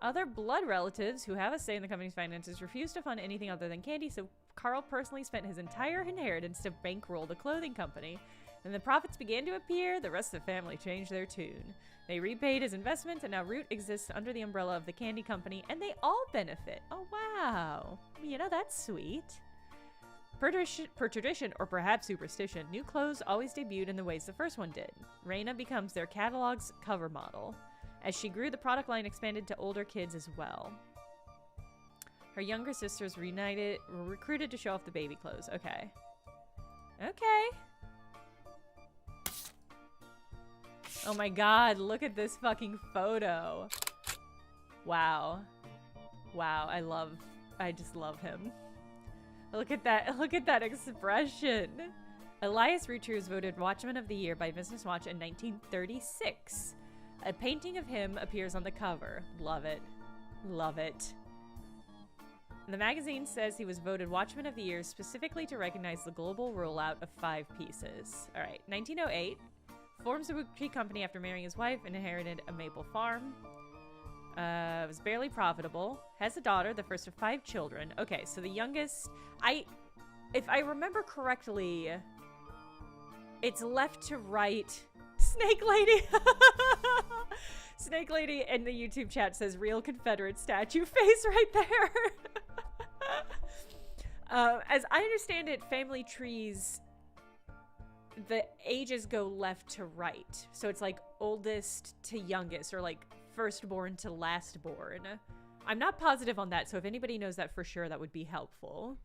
Other blood relatives who have a say in the company's finances refused to fund anything other than candy, so Carl personally spent his entire inheritance to bankroll the clothing company. When the profits began to appear, the rest of the family changed their tune. They repaid his investments, and now Root exists under the umbrella of the candy company, and they all benefit. Oh, wow. You know, that's sweet. Per tradition, or perhaps superstition, new clothes always debuted in the ways the first one did. Raina becomes their catalog's cover model. As she grew, the product line expanded to older kids as well. Her younger sisters were recruited to show off the baby clothes. Okay. Okay. Oh my god, look at this fucking photo. Wow. Wow, I just love him. Look at that expression. Elias Roottree was voted Watchman of the Year by Business Watch in 1936. A painting of him appears on the cover. Love it. Love it. The magazine says he was voted Watchman of the Year specifically to recognize the global rollout of 5 pieces. All right, 1908. Forms a Roottree company after marrying his wife and inherited a maple farm. Was barely profitable. Has a daughter, the first of 5 children. Okay, so the youngest... If I remember correctly, it's left to right. Snake Lady! Snake Lady in the YouTube chat says real Confederate statue face right there. As I understand it, family trees, the ages go left to right. So it's like oldest to youngest, or like firstborn to lastborn. I'm not positive on that, so if anybody knows that for sure, that would be helpful.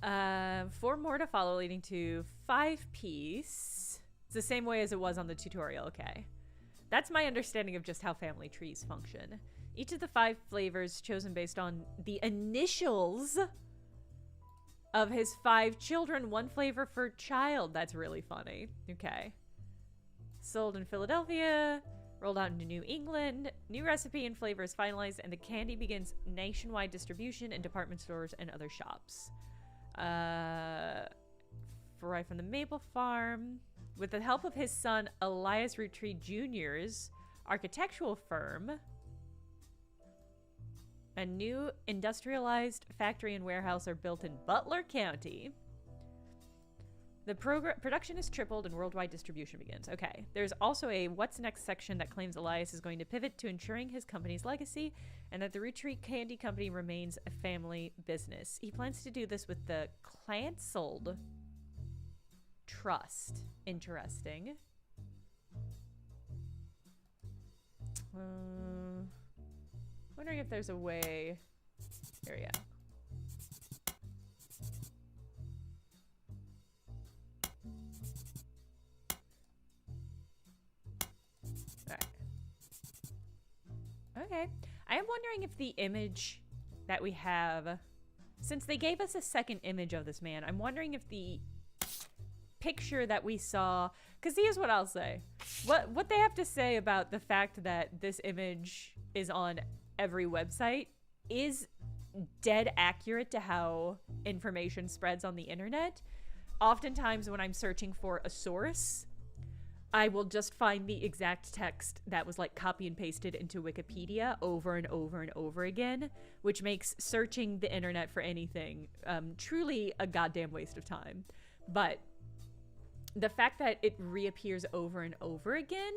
4 more to follow, leading to 5-piece. It's the same way as it was on the tutorial, okay. That's my understanding of just how family trees function. Each of the 5 flavors chosen based on the initials of his 5 children, 1 flavor per child. That's really funny. Okay. Sold in Philadelphia, rolled out into New England. New recipe and flavor is finalized, and the candy begins nationwide distribution in department stores and other shops. Right from the maple farm. With the help of his son, Elias Roottree Jr.'s architectural firm, a new industrialized factory and warehouse are built in Butler County. The production is tripled and worldwide distribution begins. Okay. There's also a what's next section that claims Elias is going to pivot to ensuring his company's legacy and that the Roottree Candy Company remains a family business. He plans to do this with the Canceled Trust. Interesting. Wondering if there's a way. Here we go. Alright. Okay. I am wondering if the image that we have, since they gave us a second image of this man, I'm wondering if the picture that we saw, because here's what I'll say. What they have to say about the fact that this image is on every website is dead accurate to how information spreads on the internet. Oftentimes when I'm searching for a source, I will just find the exact text that was like copy and pasted into Wikipedia over and over and over again, which makes searching the internet for anything truly a goddamn waste of time. But the fact that it reappears over and over again,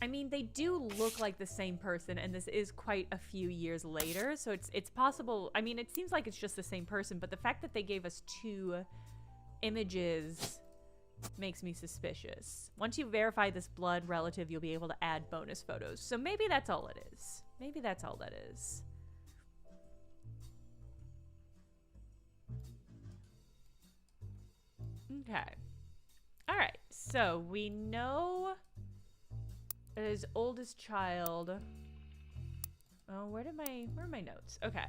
I mean, they do look like the same person, and this is quite a few years later, so it's possible. I mean, it seems like it's just the same person, but the fact that they gave us 2 images makes me suspicious. Once you verify this blood relative, you'll be able to add bonus photos. So maybe that's all it is. Maybe that's all that is. Okay. All right. So we know his oldest child. Oh, where are my notes? Okay.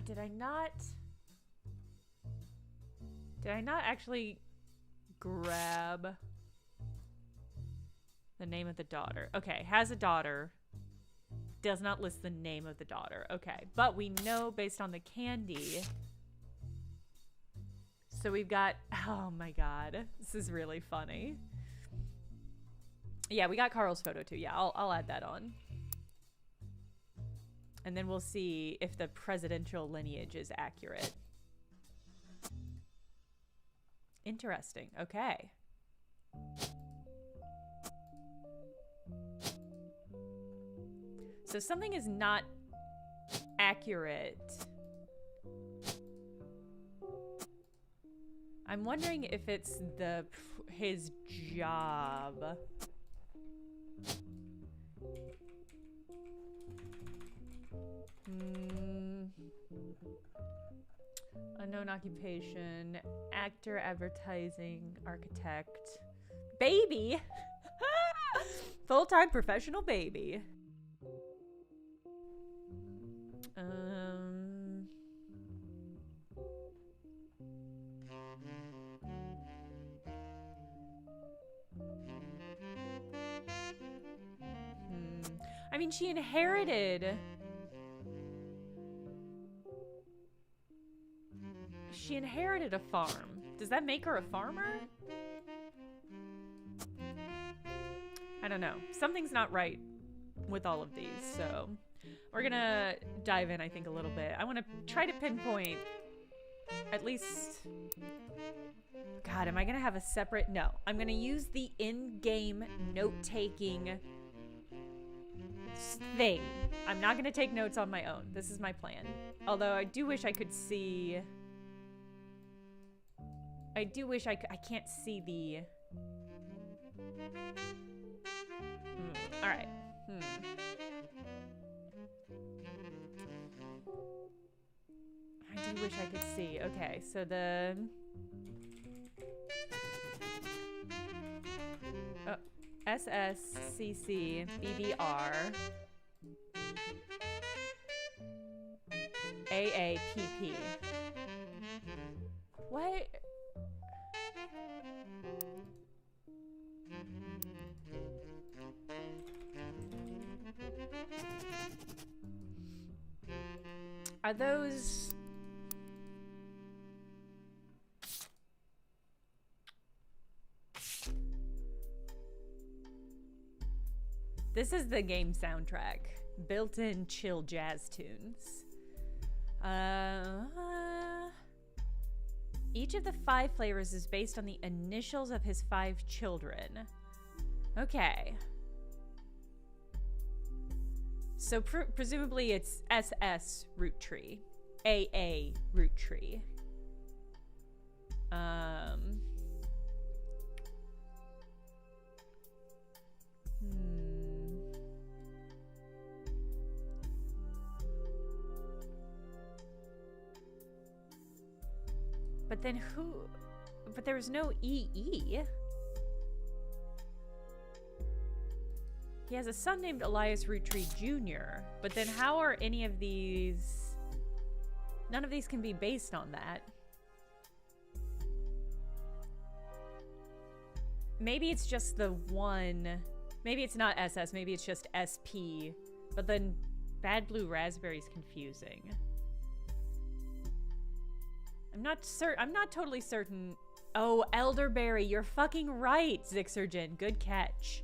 Did I not actually grab the name of the daughter? Okay, has a daughter. Does not list the name of the daughter. Okay, but we know based on the candy. So we've got, oh my god, this is really funny. Yeah, we got Carl's photo too. Yeah, I'll add that on. And then we'll see if the presidential lineage is accurate. Interesting. Okay. So something is not accurate. I'm wondering if it's his job. Unknown occupation, actor, advertising, architect, baby, full-time professional baby. I mean, she inherited. She inherited a farm. Does that make her a farmer? I don't know. Something's not right with all of these, so we're gonna dive in, I think, a little bit. I want to try to pinpoint at least... God, am I gonna have a separate... No, I'm gonna use the in-game note-taking thing. I'm not gonna take notes on my own. This is my plan. Although I do wish I could see... I do wish I can't see the... All right. I do wish I could see. Okay, so the... Oh, SSCC BBR AAPP. What? Are those... This is the game soundtrack. Built-in chill jazz tunes. Each of the 5 flavors is based on the initials of his 5 children. Okay. So presumably it's SS Roottree, AA Roottree. But then who? But there was no EE. He has a son named Elias Roottree Jr., but then how are any of these... None of these can be based on that. Maybe it's just the one... Maybe it's not SS, maybe it's just SP. But then Bad Blue Raspberry is confusing. I'm not totally certain. Oh, Elderberry, you're fucking right, Zixergen. Good catch.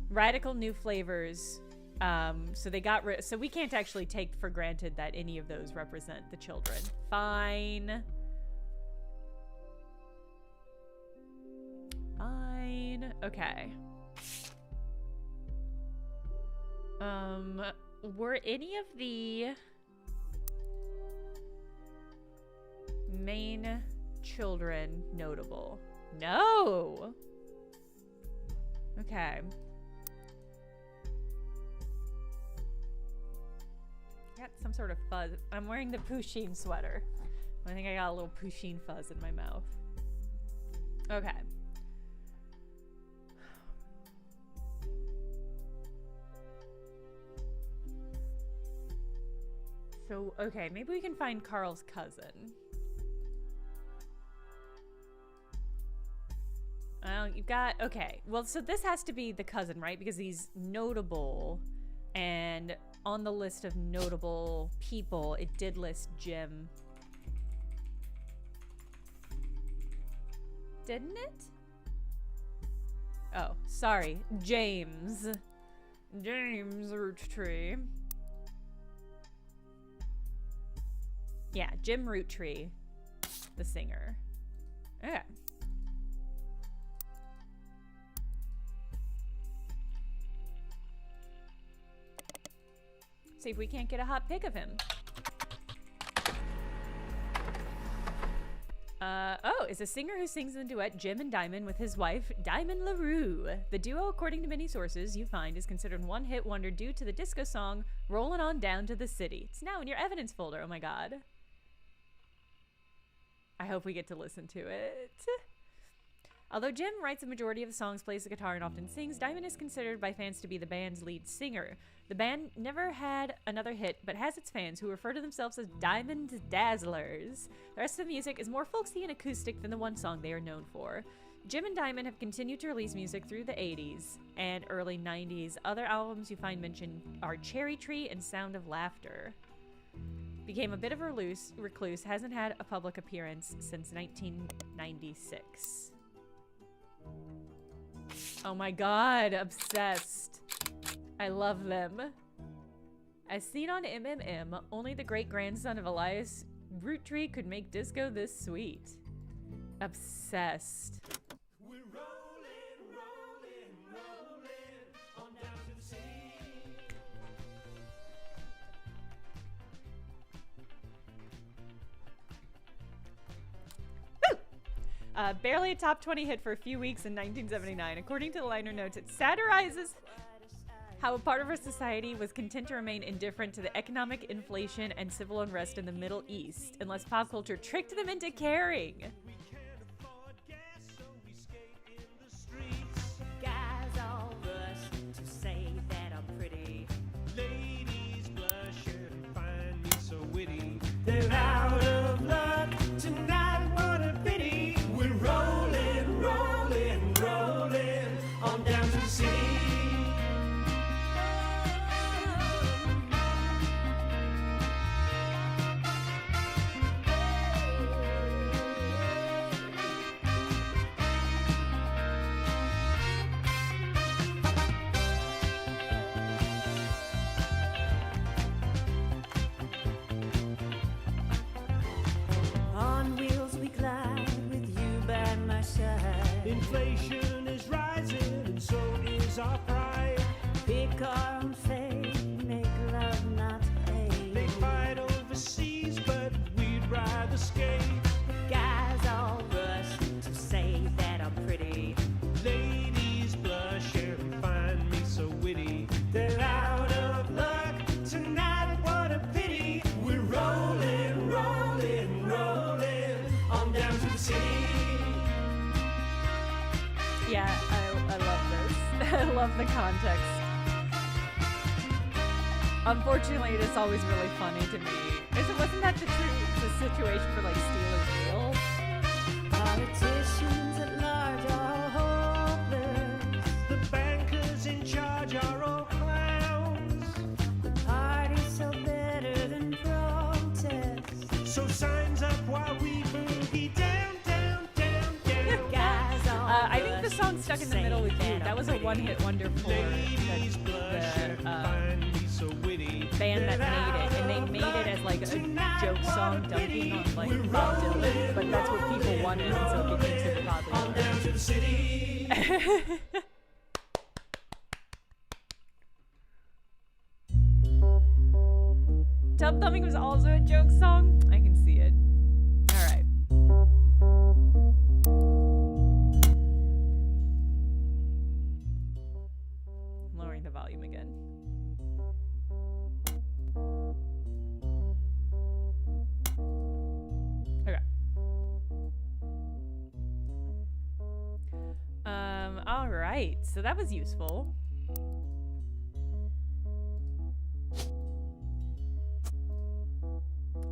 Radical new flavors So they got rid. So we can't actually take for granted that any of those represent the children. Fine. Fine. Okay. Were any of the main children notable? No. Okay. Got some sort of fuzz. I'm wearing the Pusheen sweater. I think I got a little Pusheen fuzz in my mouth. Okay. So, okay, maybe we can find Carl's cousin. You've got, okay. Well, so this has to be the cousin, right? Because he's notable, and on the list of notable people, it did list Jim. Didn't it? Oh, sorry. James. James Roottree. Yeah, Jim Roottree, the singer. Okay. See if we can't get a hot pic of him. Oh, is a singer who sings in duet Jim and Diamond with his wife, Diamond LaRue. The duo, according to many sources you find, is considered one-hit wonder due to the disco song Rollin' On Down to the City. It's now in your evidence folder. Oh my god. I hope we get to listen to it. Although Jim writes a majority of the songs, plays the guitar, and often sings, Diamond is considered by fans to be the band's lead singer. The band never had another hit, but has its fans who refer to themselves as Diamond Dazzlers. The rest of the music is more folksy and acoustic than the one song they are known for. Jim and Diamond have continued to release music through the 80s and early 90s. Other albums you find mentioned are Cherry Tree and Sound of Laughter. Became a bit of a recluse, hasn't had a public appearance since 1996. Oh my god, obsessed. I love them. As seen on MMM, only the great-grandson of Elias Roottree could make disco this sweet. Obsessed. We're rolling, rolling, rolling on down to the sea. Barely a top 20 hit for a few weeks in 1979. According to the liner notes, it satirizes how a part of our society was content to remain indifferent to the economic inflation and civil unrest in the Middle East, unless pop culture tricked them into caring. We can't afford gas, so we skate in the streets. Guys all rush to say that I'm pretty. Ladies blush and find me so witty. They're out of luck tonight, what a pity. We're rolling, rolling, rolling on down to the sea. On wheels we glide with you by my side. Inflation is rising and so is our pride. Pick our own fate, make love not hate. They fight overseas, but we'd rather skate. Guys all rush to say that I'm pretty. Ladies blush and find me so witty. They're out of luck tonight, what a pity. We're rolling, rolling, rolling on down to the sea. Yeah, I love this. I love the context. Unfortunately, it is always really funny to me. Wasn't that the situation for like Steelers Wheel? Politicians at large are hopeless. The bankers in charge are all clowns. The party's so better than protest. So signs up while we boogie down, down, down, down. Guys all I think the song Stuck in the Middle with You. That was a one-hit wonder for the band that made it. And they made it as like a joke song dunking on like Bob Dylan. But that's what people wanted, and so it became super popular. Tub Thumbing was also a joke song. I can see it. All right. I'm lowering the volume again. Okay. All right. So that was useful.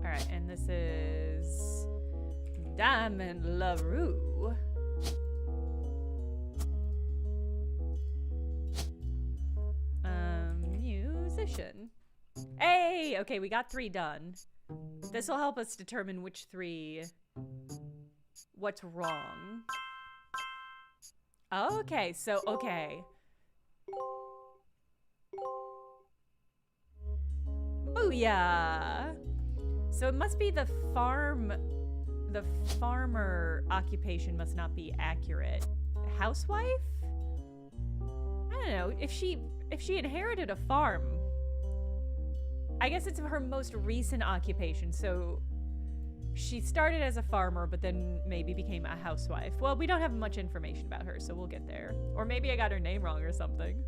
Alright, and this is Diamond LaRue. Musician. Hey! Okay, we got 3 done. This will help us determine which 3... what's wrong. Okay, so, okay. Booyah! So it must be the farmer occupation must not be accurate. Housewife? I don't know. If she inherited a farm, I guess it's her most recent occupation. So she started as a farmer, but then maybe became a housewife. Well, we don't have much information about her, so we'll get there. Or maybe I got her name wrong or something.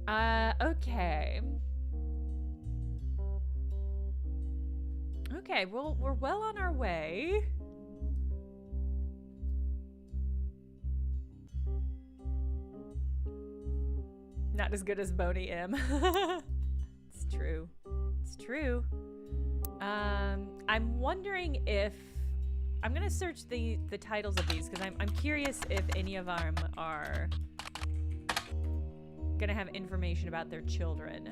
Okay. Okay, well, we're well on our way. Not as good as Boney M. It's true. It's true. I'm wondering if... I'm gonna search the titles of these, because I'm curious if any of them are gonna have information about their children.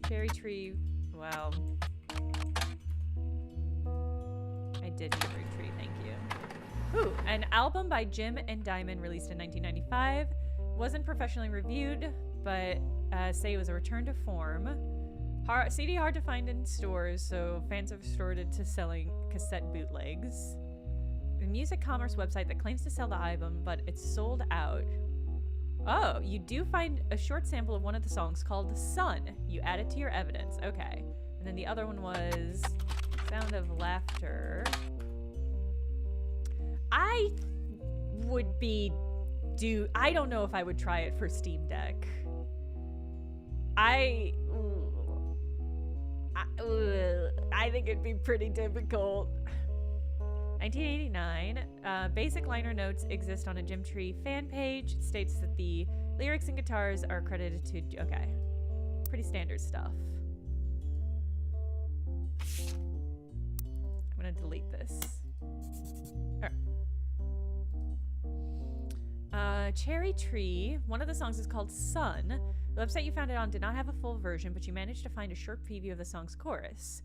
Cherry Tree... Well... I did do Roottree, thank you. Ooh, an album by Jim and Diamond released in 1995. Wasn't professionally reviewed, but say it was a return to form. CD hard to find in stores, so fans have resorted to selling cassette bootlegs. The music commerce website that claims to sell the album, but it's sold out. Oh, you do find a short sample of one of the songs called Sun. You add it to your evidence. Okay. And then the other one was Sound of Laughter. I don't know if I would try it for Steam Deck. I think it'd be pretty difficult. 1989. Basic liner notes exist on a Jim Tree fan page. It states that the lyrics and guitars are credited to... Okay. Pretty standard stuff. I'm gonna delete this. Cherry Tree. One of the songs is called Sun. The website you found it on did not have a full version, but you managed to find a short preview of the song's chorus.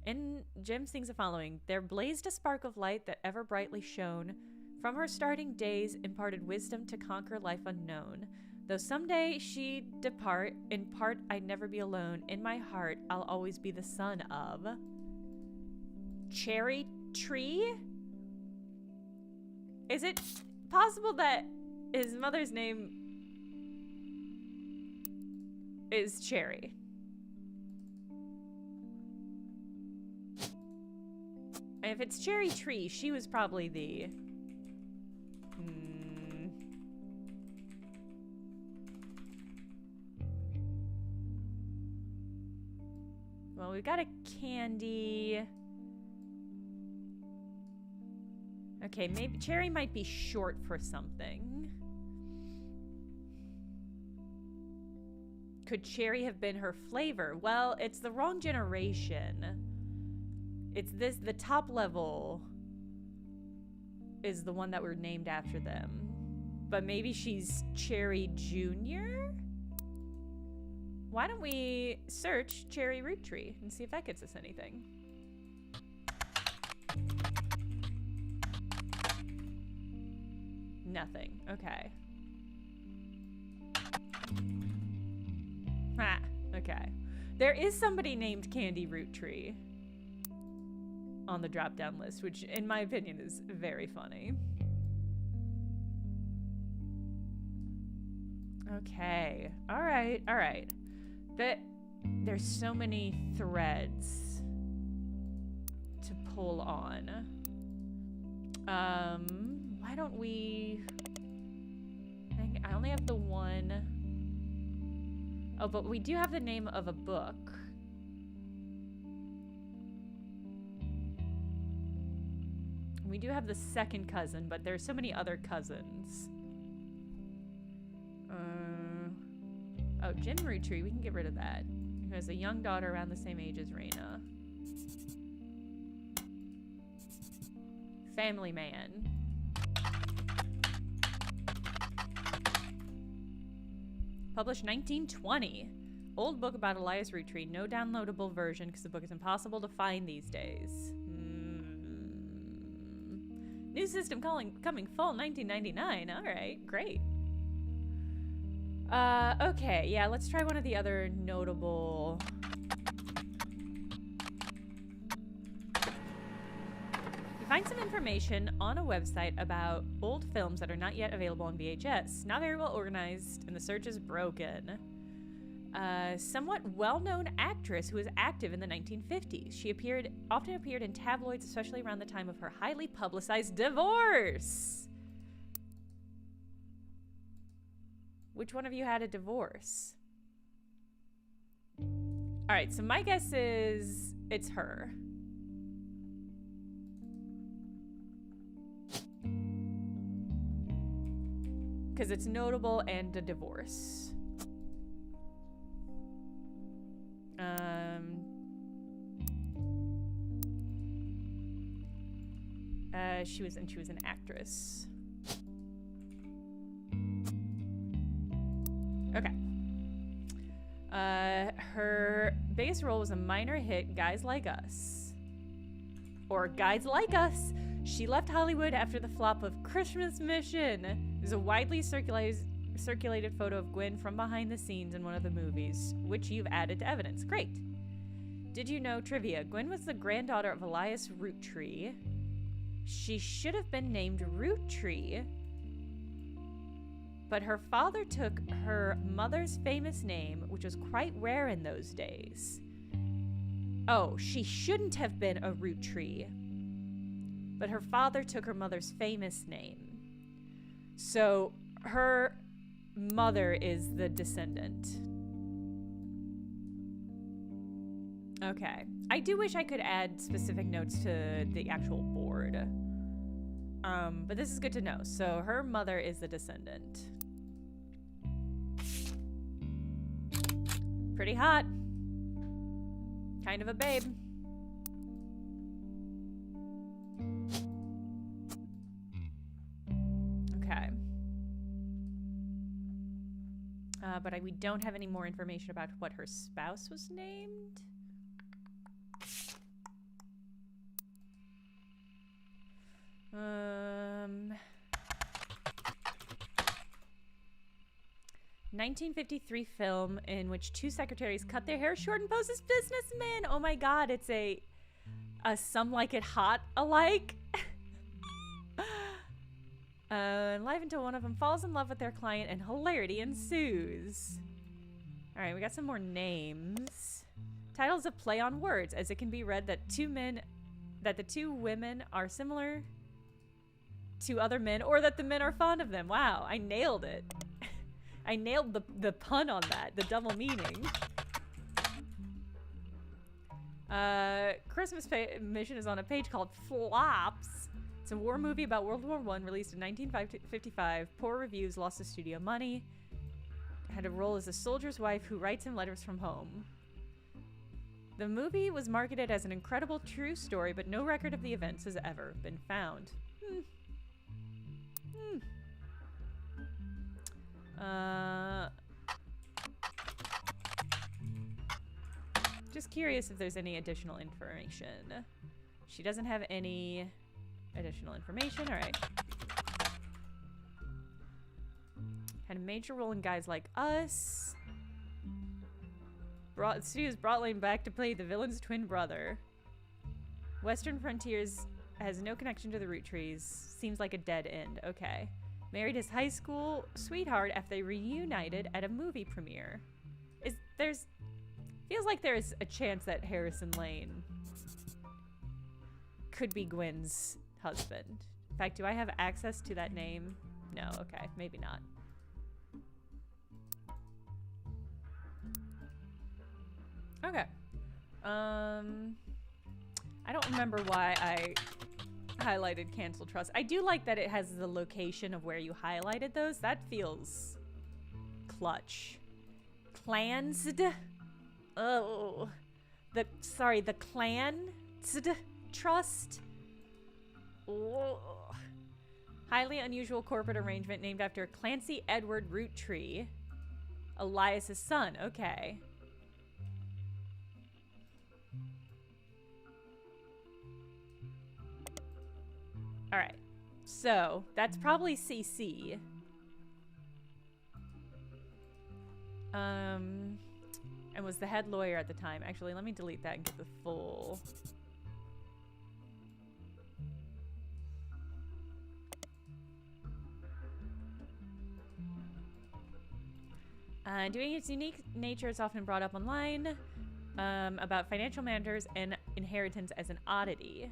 And Jim sings the following. There blazed a spark of light that ever brightly shone. From her starting days imparted wisdom to conquer life unknown. Though someday she'd depart, in part I'd never be alone. In my heart, I'll always be the son of... Cherry Tree? Is it possible that his mother's name is Cherry? And if it's Cherry Tree, she was probably the... Well, we've got a Candy. Okay, maybe Cherry might be short for something. Could Cherry have been her flavor? Well, it's the wrong generation. It's this, the top level is the one that were named after them. But maybe she's Cherry Jr.? Why don't we search Cherry Roottree and see if that gets us anything? Nothing. Okay. Ah, okay. There is somebody named Candy Roottree on the drop-down list, which in my opinion is very funny. Okay. All right. There's so many threads to pull on. Why don't we... I only have the one... Oh, but we do have the name of a book. We do have the second cousin, but there's so many other cousins. Oh, Jim Roottree, we can get rid of that. Who has a young daughter around the same age as Raina. Family Man. Published 1920. Old book about Elias Roottree. No downloadable version because the book is impossible to find these days. New system coming fall 1999. All right, great. Okay, yeah, let's try one of the other notable... You find some information on a website about old films that are not yet available on VHS. Not very well organized, and the search is broken. Somewhat well-known actress who was active in the 1950s. She often appeared in tabloids, especially around the time of her highly publicized divorce. Which one of you had a divorce? All right, so my guess is it's her. Because it's notable and a divorce. She was an actress. Okay. Her biggest role was a minor hit, Guys Like Us. Or Guys Like Us. She left Hollywood after the flop of Christmas Mission. There's a widely circulated photo of Gwen from behind the scenes in one of the movies, which you've added to evidence. Great. Did you know, trivia, Gwen was the granddaughter of Elias Roottree. She should have been named Roottree, but her father took her mother's famous name, which was quite rare in those days. Oh, she shouldn't have been a Roottree, but her father took her mother's famous name. So her mother is the descendant. Okay. I do wish I could add specific notes to the actual board. But this is good to know. So her mother is the descendant. Pretty hot. Kind of a babe. Okay. But we don't have any more information about what her spouse was named. 1953 film in which two secretaries cut their hair short and pose as businessmen. Oh my god, it's a Some Like It Hot alike. Live until one of them falls in love with their client and hilarity ensues. Alright, we got some more names. Titles of play on words, as it can be read that the two women are similar to other men, or that the men are fond of them. Wow, I nailed it. I nailed the pun on that, the double meaning. Christmas Mission is on a page called Flops. It's a war movie about World War I, released in 1955. Poor reviews, lost the studio money. Had a role as a soldier's wife who writes him letters from home. The movie was marketed as an incredible true story, but no record of the events has ever been found. Just curious if there's any additional information. She doesn't have any additional information. All right. Had a major role in Guys Like Us. Studios brought Lane back to play the villain's twin brother. Western Frontiers has no connection to the Rootttrees. Seems like a dead end. Okay. Married his high school sweetheart after they reunited at a movie premiere. Feels like there's a chance that Harrison Lane could be Gwen's husband. In fact, do I have access to that name? No, okay, maybe not. Okay. I don't remember why I highlighted Cancel Trust. I do like that it has the location of where you highlighted those. That feels clutch. Cleansed. Oh. The Cleansed Trust. Oh. Highly unusual corporate arrangement named after Clancy Edward Roottree, Elias's son. Okay. All right. So, that's probably CC. And was the head lawyer at the time. Actually, let me delete that and get the full. Due to its unique nature, it's often brought up online about financial matters and inheritance as an oddity.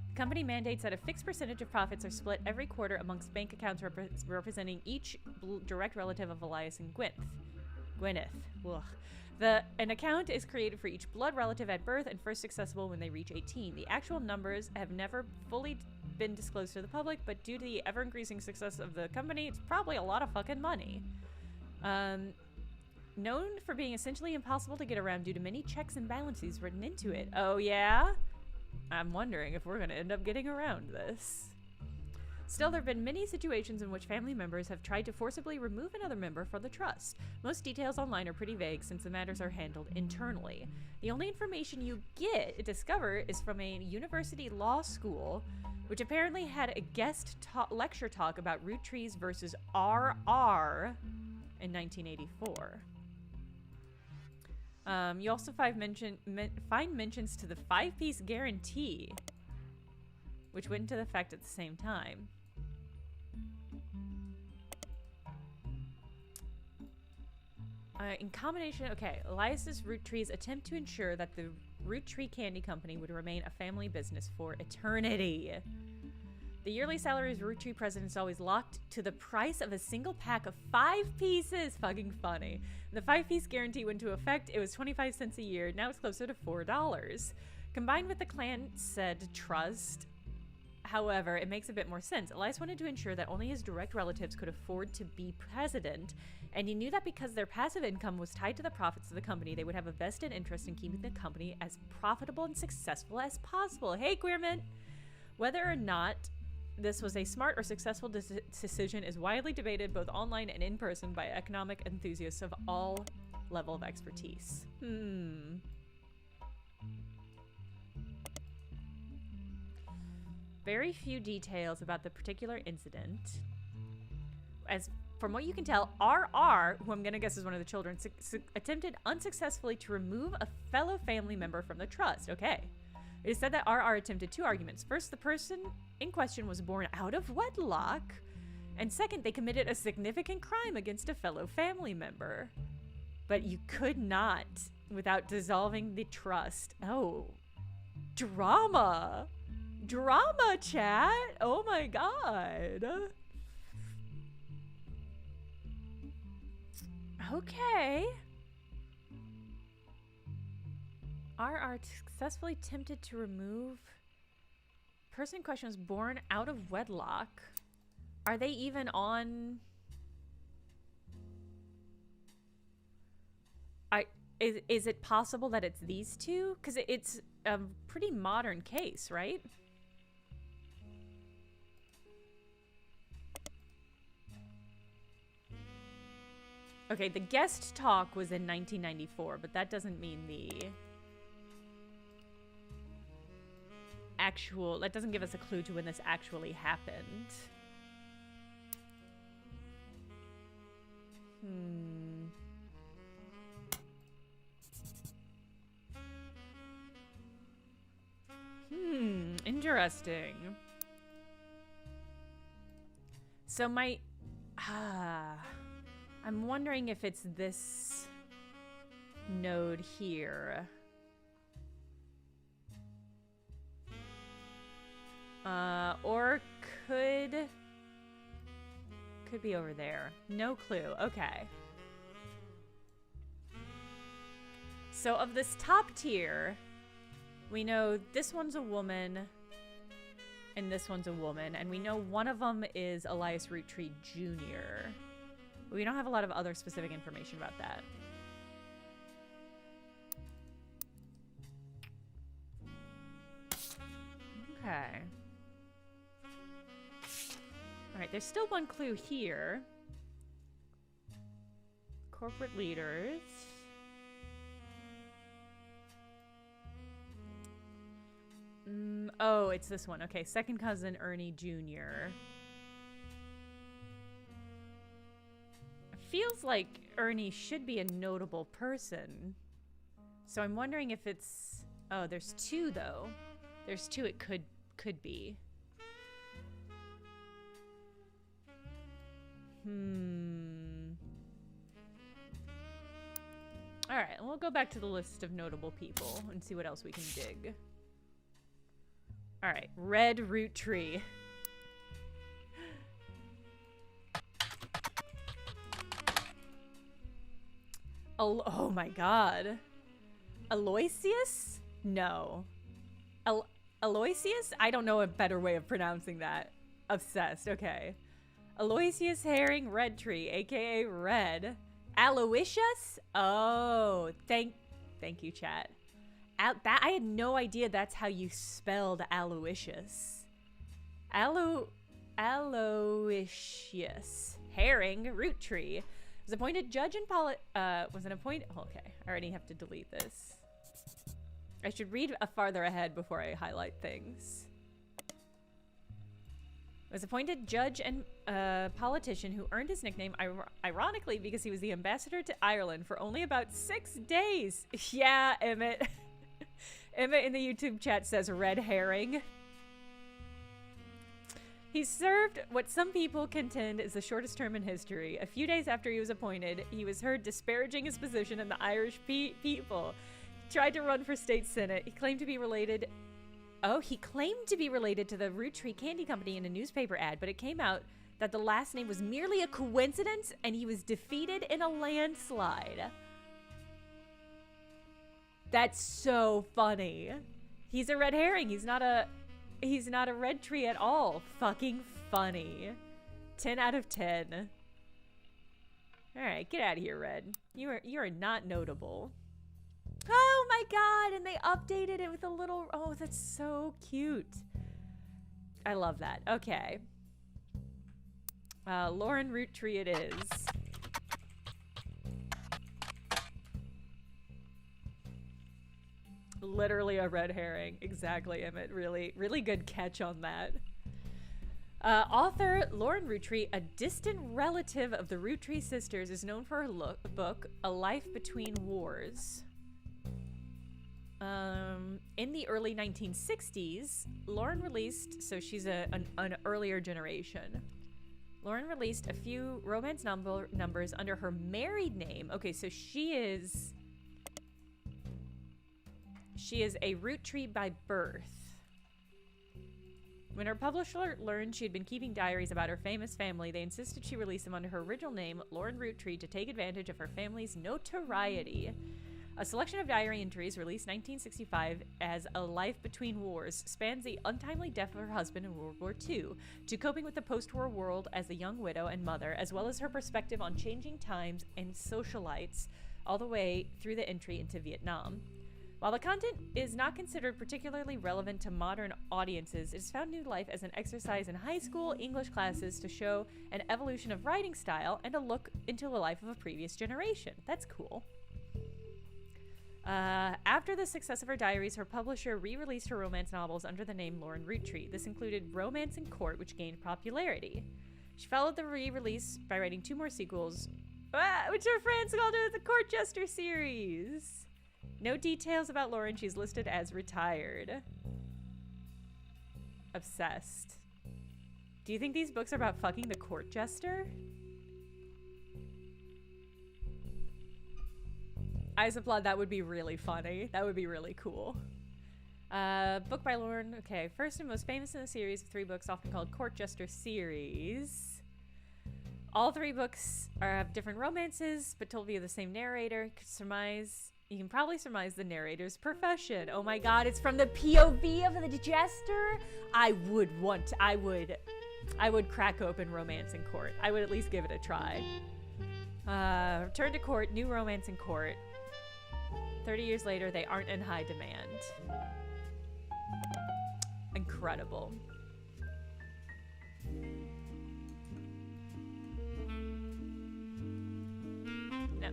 The company mandates that a fixed percentage of profits are split every quarter amongst bank accounts representing each direct relative of Elias and Gwyneth. Ugh. An account is created for each blood relative at birth and first accessible when they reach 18. The actual numbers have never fully been disclosed to the public, but due to the ever-increasing success of the company, it's probably a lot of fucking money. Known for being essentially impossible to get around due to many checks and balances written into it. Oh yeah? I'm wondering if we're going to end up getting around this. Still, there have been many situations in which family members have tried to forcibly remove another member from the trust. Most details online are pretty vague since the matters are handled internally. The only information you discover is from a university law school, which apparently had a guest lecture talk about Roottree versus RR in 1984. You also find mentions to the 5-piece guarantee, which went into effect at the same time. In combination, okay, Elias's Roottree's attempt to ensure that the Roottree Candy Company would remain a family business for eternity. The yearly salary of Roottree president is always locked to the price of a single pack of 5 pieces. Fucking funny. The 5-piece guarantee went into effect. It was 25 cents a year. Now it's closer to $4. Combined with the clan said trust, however, it makes a bit more sense. Elias wanted to ensure that only his direct relatives could afford to be president, and he knew that because their passive income was tied to the profits of the company, they would have a vested interest in keeping the company as profitable and successful as possible. Hey, Queerman! Whether or not this was a smart or successful decision is widely debated both online and in person by economic enthusiasts of all level of expertise. Very few details about the particular incident. As from what you can tell, RR, who I'm going to guess is one of the children, attempted unsuccessfully to remove a fellow family member from the trust. Okay. It is said that RR attempted 2 arguments. First, the person in question was born out of wedlock. And second, they committed a significant crime against a fellow family member. But you could not without dissolving the trust. Oh, drama. Drama, chat. Oh my god. Okay. RR successfully attempted to remove. Person in question was born out of wedlock. Are they even on? Is it possible that it's these two? Because it's a pretty modern case, right? Okay, the guest talk was in 1994, but that doesn't mean the actual, that doesn't give us a clue to when this actually happened. Interesting. So I'm wondering if it's this node here. Or could be over there. No clue. Okay. So of this top tier, we know this one's a woman and this one's a woman, and we know one of them is Elias Roottree Jr. We don't have a lot of other specific information about that. Okay. Alright, there's still one clue here. Corporate leaders. Oh, it's this one. Okay, second cousin Ernie Jr. Feels like Ernie should be a notable person. So I'm wondering if it's... Oh, there's two, though. There's two it could be. Alright, we'll go back to the list of notable people and see what else we can dig. Alright, red Roottree. Oh my god. Aloysius? No. Aloysius? I don't know a better way of pronouncing that. Obsessed, okay. Aloysius Herring Redtree, aka Red. Aloysius? Oh, thank you, chat. I had no idea that's how you spelled Aloysius. Aloysius Herring Roottree was appointed judge and okay, I already have to delete this. I should read farther ahead before I highlight things. Was appointed judge and politician who earned his nickname ironically because he was the ambassador to Ireland for only about 6 days. Yeah, Emmett. Emmett in the YouTube chat says red herring. He served what some people contend is the shortest term in history. A few days after he was appointed, he was heard disparaging his position in the Irish people. He tried to run for state senate. He claimed to be related... Oh, he claimed to be related to the Roottree Candy Company in a newspaper ad, but it came out that the last name was merely a coincidence and he was defeated in a landslide. That's so funny. He's a red herring. He's not a red tree at all. Fucking funny. 10 out of 10. All right, get out of here, Red. You are not notable. Oh my god, and they updated it with a little... Oh, that's so cute. I love that. Okay. Lauren Roottree it is. Literally a red herring. Exactly, Emmett. Really, really good catch on that. Author Lauren Roottree, a distant relative of the Roottree sisters, is known for her book, A Life Between Wars. In the early 1960s, Lauren released, so she's an earlier generation. Lauren released a few romance numbers under her married name. Okay, so she is a Roottree by birth. When her publisher learned she had been keeping diaries about her famous family, they insisted she release them under her original name, Lauren Roottree, to take advantage of her family's notoriety. A selection of diary entries, released 1965 as A Life Between Wars, spans the untimely death of her husband in World War II, to coping with the post-war world as a young widow and mother, as well as her perspective on changing times and socialites, all the way through the entry into Vietnam. While the content is not considered particularly relevant to modern audiences, it has found new life as an exercise in high school English classes to show an evolution of writing style and a look into the life of a previous generation. That's cool. After the success of her diaries, her publisher re-released her romance novels under the name Lauren Roottree. This included Romance in Court, which gained popularity. She followed the re-release by writing 2 more sequels, which our friends called it the Court Jester series. No details about Lauren. She's listed as retired. Obsessed. Do you think these books are about fucking the court jester? I applaud. That would be really funny. That would be really cool. Book by Lauren. Okay, first and most famous in the series of 3 books, often called Court Jester series. All 3 books have different romances, but told via the same narrator. You can probably surmise the narrator's profession. Oh my god, it's from the POV of the jester? I would crack open Romance in Court. I would at least give it a try. Return to court, new romance in court. 30 years later, they aren't in high demand. Incredible. No.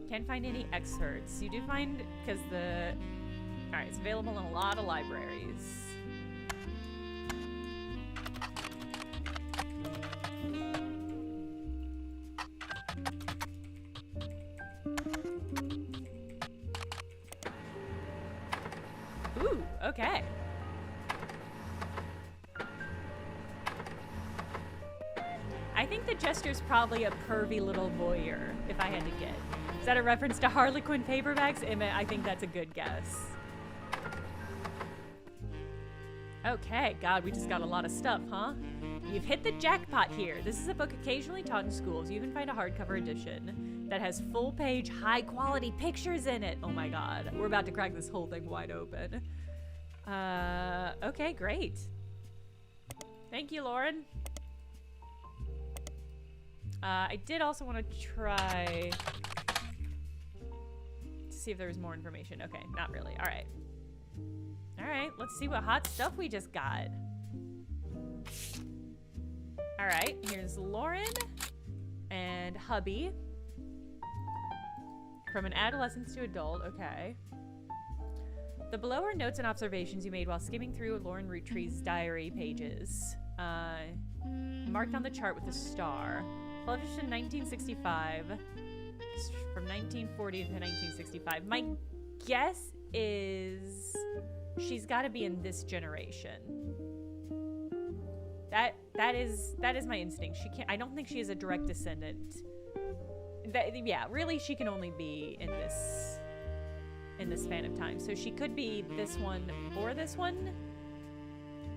Can't find any excerpts. You do find, because the... Alright, it's available in a lot of libraries. Ooh, okay. I think the Jester's probably a pervy little voyeur, if I had to guess. Is that a reference to Harlequin paperbacks? I think that's a good guess. Okay, God, we just got a lot of stuff, huh? You've hit the jackpot here. This is a book occasionally taught in schools. You even find a hardcover edition that has full-page, high-quality pictures in it. Oh my God, we're about to crack this whole thing wide open. Okay, great. Thank you, Lauren. I did also want to try to see if there was more information. Okay, not really. All right. All right, let's see what hot stuff we just got. All right, here's Lauren and hubby. From an adolescent to adult, okay. The below are notes and observations you made while skimming through Lauren Roottree's diary pages. Marked on the chart with a star. Published in 1965. From 1940 to 1965. My guess is she's got to be in this generation. That is my instinct. She can't. I don't think she is a direct descendant. Yeah, really, she can only be in this span of time. So she could be this one or this one.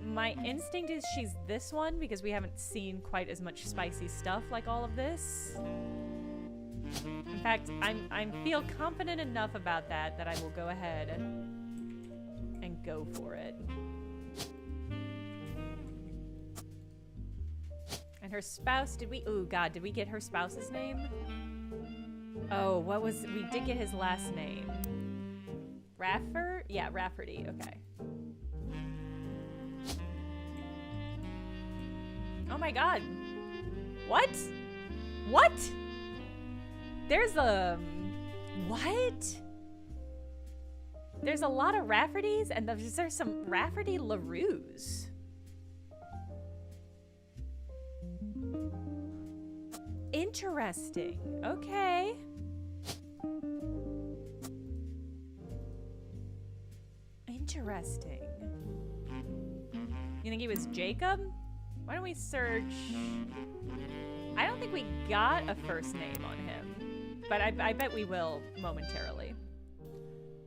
My instinct is she's this one because we haven't seen quite as much spicy stuff like all of this. In fact, I feel confident enough about that I will go ahead and go for it. And her spouse, did we get her spouse's name? Oh, we did get his last name. Rafford? Yeah, Rafferty, okay. Oh my God. What? What? There's what? There's a lot of Raffertys, and there's some Rafferty LaRues. Interesting. Okay. Interesting. You think he was Jacob? Why don't we search? I don't think we got a first name on him, but I bet we will momentarily.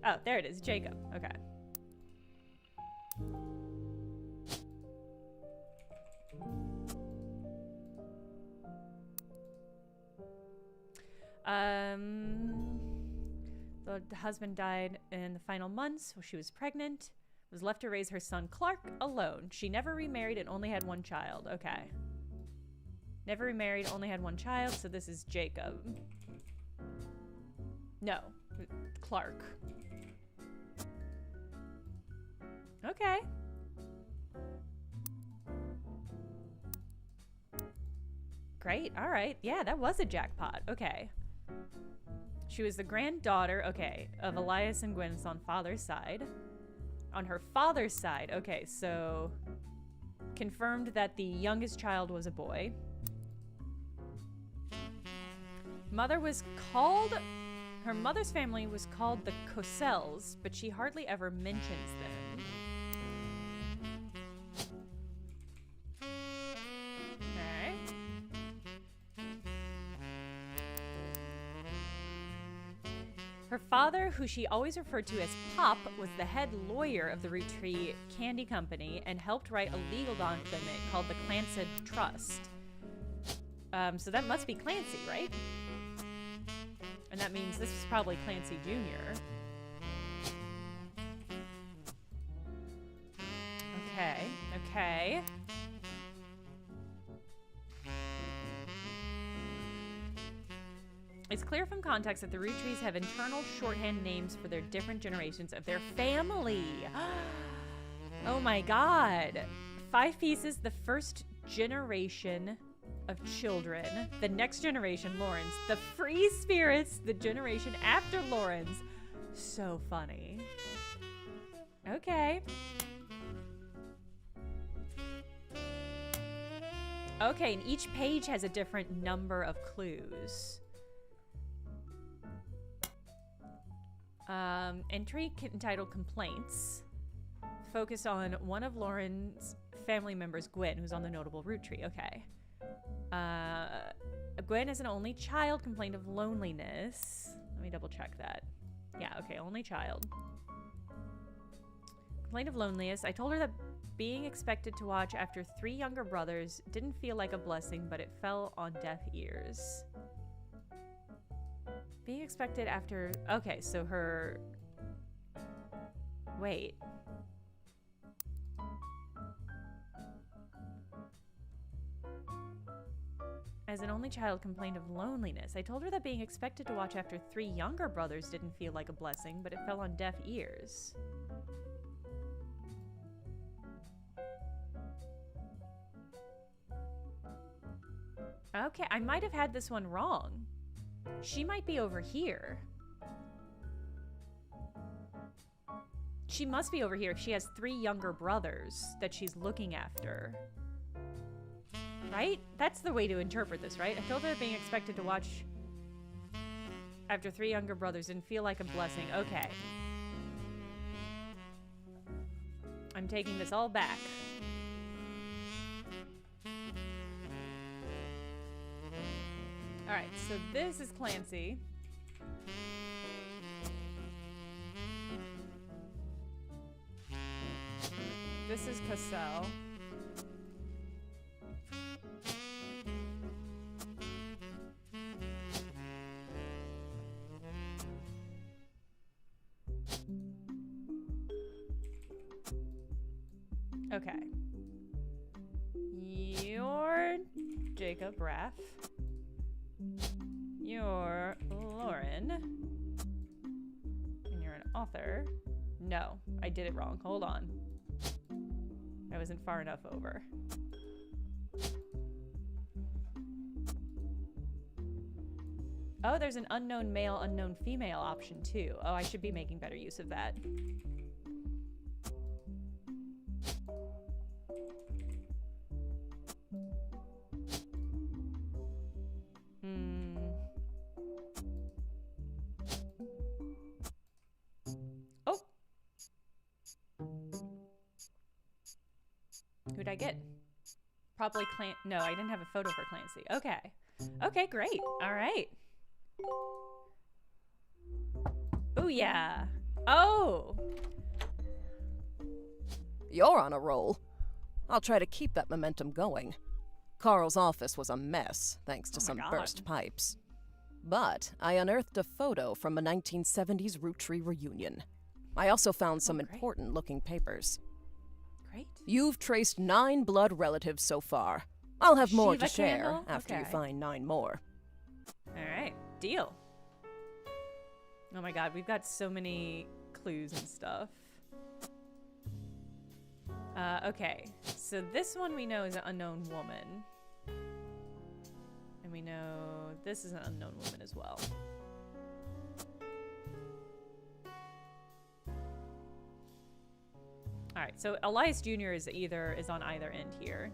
Oh, there it is, Jacob. Okay. The husband died in the final months while she was pregnant. Was left to raise her son Clark alone. She never remarried and only had one child. Okay. Never remarried, only had one child, so this is Jacob. No, Clark. Okay. Great, all right. Yeah, that was a jackpot. Okay. She was the granddaughter, okay, of Elias and Gwyneth on father's side. On her father's side, okay, so confirmed that the youngest child was a boy. Her mother's family was called the Cossells, but she hardly ever mentions them. Okay. Her father, who she always referred to as Pop, was the head lawyer of the Roottree Candy Company and helped write a legal document called the Clancy Trust. So that must be Clancy, right? And that means this is probably Clancy Jr. Okay. It's clear from context that the Rootrees have internal shorthand names for their different generations of their family. Oh my god. 5 pieces, the first generation of children, the next generation, Lawrence, the free spirits, the generation after Lawrence. So funny. Okay. Okay, and each page has a different number of clues. Entry entitled Complaints. Focus on one of Lauren's family members, Gwen, who's on the notable Roottree. Okay. Gwen is an only child, complained of loneliness. Let me double check that. Yeah, okay, only child. Complained of loneliness. I told her that being expected to watch after 3 younger brothers didn't feel like a blessing, but it fell on deaf ears. Being expected after... Okay, so her... Wait. As an only child, complained of loneliness. I told her that being expected to watch after 3 younger brothers didn't feel like a blessing, but it fell on deaf ears. Okay, I might have had this one wrong. She might be over here. She must be over here if she has 3 younger brothers that she's looking after. Right? That's the way to interpret this, right? I told her being expected to watch after 3 younger brothers didn't feel like a blessing. Okay. I'm taking this all back. Alright, so this is Clancy. This is Cassell. Okay. You're Jacob Raff. You're Lauren. And you're an author. No, I did it wrong. Hold on. I wasn't far enough over. Oh, there's an unknown male, unknown female option too. Oh, I should be making better use of that. Oh! Who'd I get? Probably no, I didn't have a photo for Clancy. Okay. Okay, great. All right. Oh, yeah. Oh! You're on a roll. I'll try to keep that momentum going. Carl's office was a mess, thanks to some burst pipes. But I unearthed a photo from a 1970s Roottree reunion. I also found some important-looking papers. Great. You've traced 9 blood relatives so far. I'll have more to Shiva share candle? after you Okay. find 9 more. All right. Deal. Oh my god, we've got so many clues and stuff. Okay. So this one we know is an unknown woman. And we know this is an unknown woman as well. Alright, so Elias Jr. is on either end here.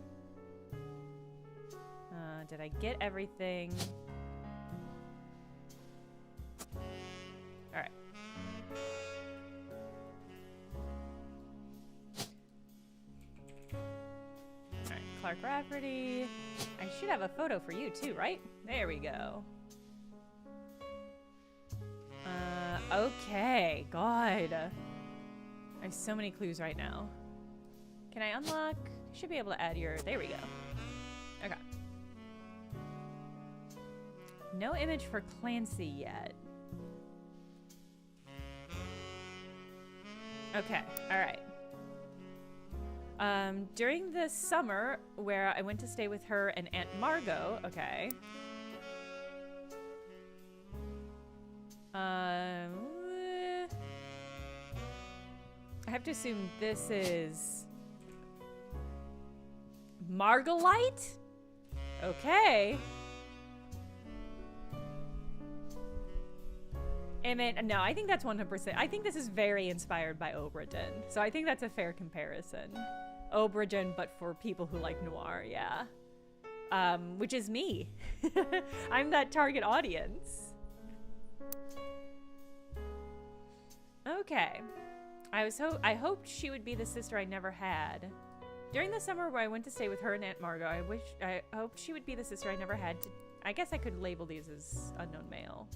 Did I get everything? Alright. Alright, Clark Rafferty. I should have a photo for you too, right? There we go. Okay. God. I have so many clues right now. Can I unlock? Should be able to add your... There we go. Okay. No image for Clancy yet. Okay. Alright. During the summer where I went to stay with her and Aunt Margot... Okay. I have to assume this is Margolite? Okay. No, I think that's 100%. I think this is very inspired by Obradin. So I think that's a fair comparison. Obradin, but for people who like noir, yeah. Which is me. I'm that target audience. Okay. I hoped she would be the sister I never had. During the summer where I went to stay with her and Aunt Margot, I hoped she would be the sister I never had. I guess I could label these as unknown male.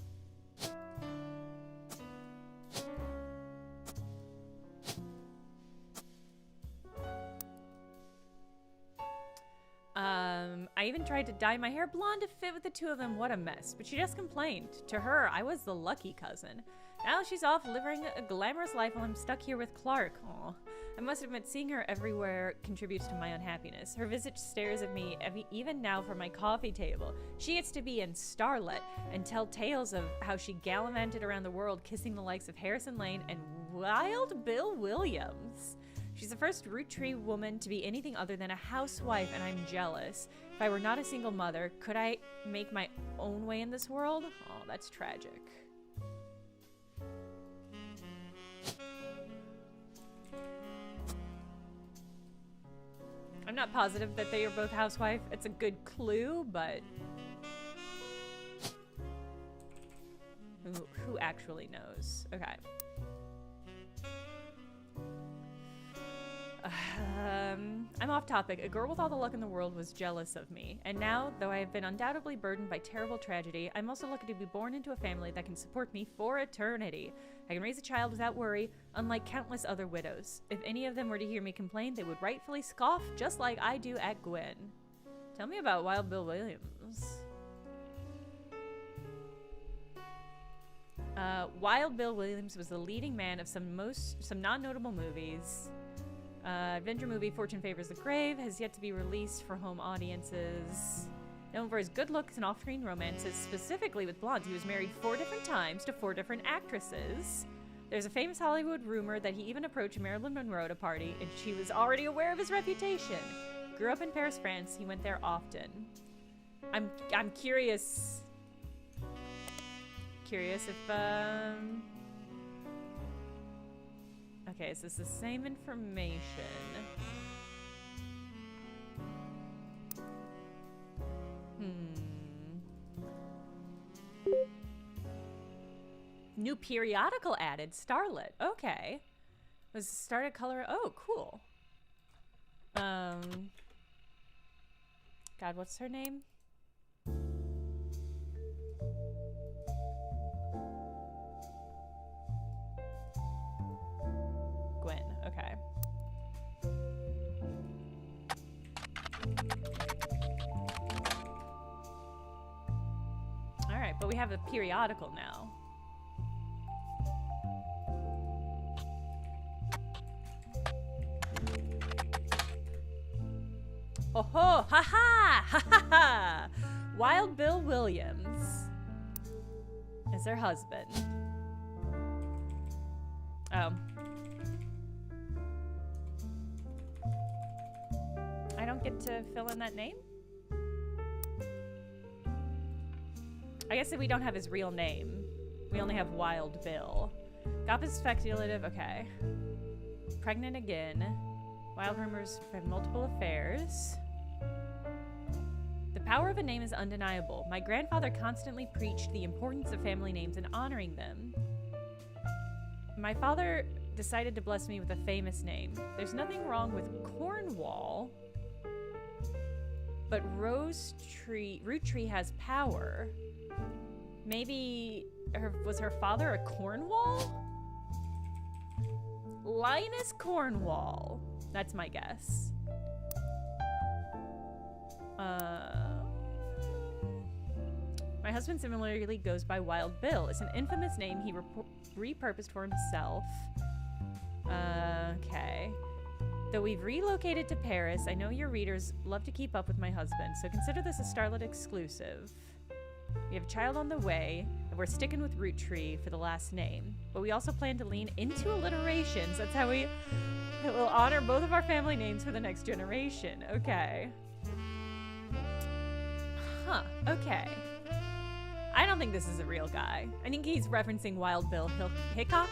I even tried to dye my hair blonde to fit with the two of them. What a mess. But she just complained. To her, I was the lucky cousin. Now she's off living a glamorous life while I'm stuck here with Clark. Aw. I must admit, seeing her everywhere contributes to my unhappiness. Her visage stares at me even now from my coffee table. She gets to be in Starlet and tell tales of how she gallivanted around the world kissing the likes of Harrison Lane and Wild Bill Williams. She's the first Roottree woman to be anything other than a housewife, and I'm jealous. If I were not a single mother, could I make my own way in this world? Oh, that's tragic. I'm not positive that they are both housewife. It's a good clue, but... Who actually knows? Okay. I'm off topic. A girl with all the luck in the world was jealous of me. And now, though I have been undoubtedly burdened by terrible tragedy, I'm also lucky to be born into a family that can support me for eternity. I can raise a child without worry, unlike countless other widows. If any of them were to hear me complain, they would rightfully scoff, just like I do at Gwen. Tell me about Wild Bill Williams. Wild Bill Williams was the leading man of some non-notable movies. Adventure movie Fortune Favors the Grave has yet to be released for home audiences. Known for his good looks and off-screen romances, specifically with blondes, he was married 4 different times to 4 different actresses. There's a famous Hollywood rumor that he even approached Marilyn Monroe at a party, and she was already aware of his reputation. Grew up in Paris, France. He went there often. I'm curious. Curious if Okay, is this the same information? New periodical added, Starlet. Okay. Was started color. Oh, cool. God, what's her name? Gwen. Okay. All right, but we have a periodical now. Oh ho! Ha ha! Ha ha ha! Wild Bill Williams is her husband. Oh. I don't get to fill in that name? I guess that we don't have his real name. We only have Wild Bill. Gop is speculative. Okay. pregnant again. Wild rumors have multiple affairs. The power of a name is undeniable. My grandfather constantly preached the importance of family names and honoring them. My father decided to bless me with a famous name. There's nothing wrong with Cornwall, but Roottree has power. Maybe was her father a Cornwall? Linus Cornwall. That's my guess. My husband similarly goes by Wild Bill. It's an infamous name he repurposed for himself. Okay. Though we've relocated to Paris, I know your readers love to keep up with my husband, so consider this a Starlit exclusive. We have a child on the way, and we're sticking with Roottree for the last name. But we also plan to lean into alliterations. That's how we will honor both of our family names for the next generation. Okay. Huh. Okay. I don't think this is a real guy. I think he's referencing Wild Bill Hickok.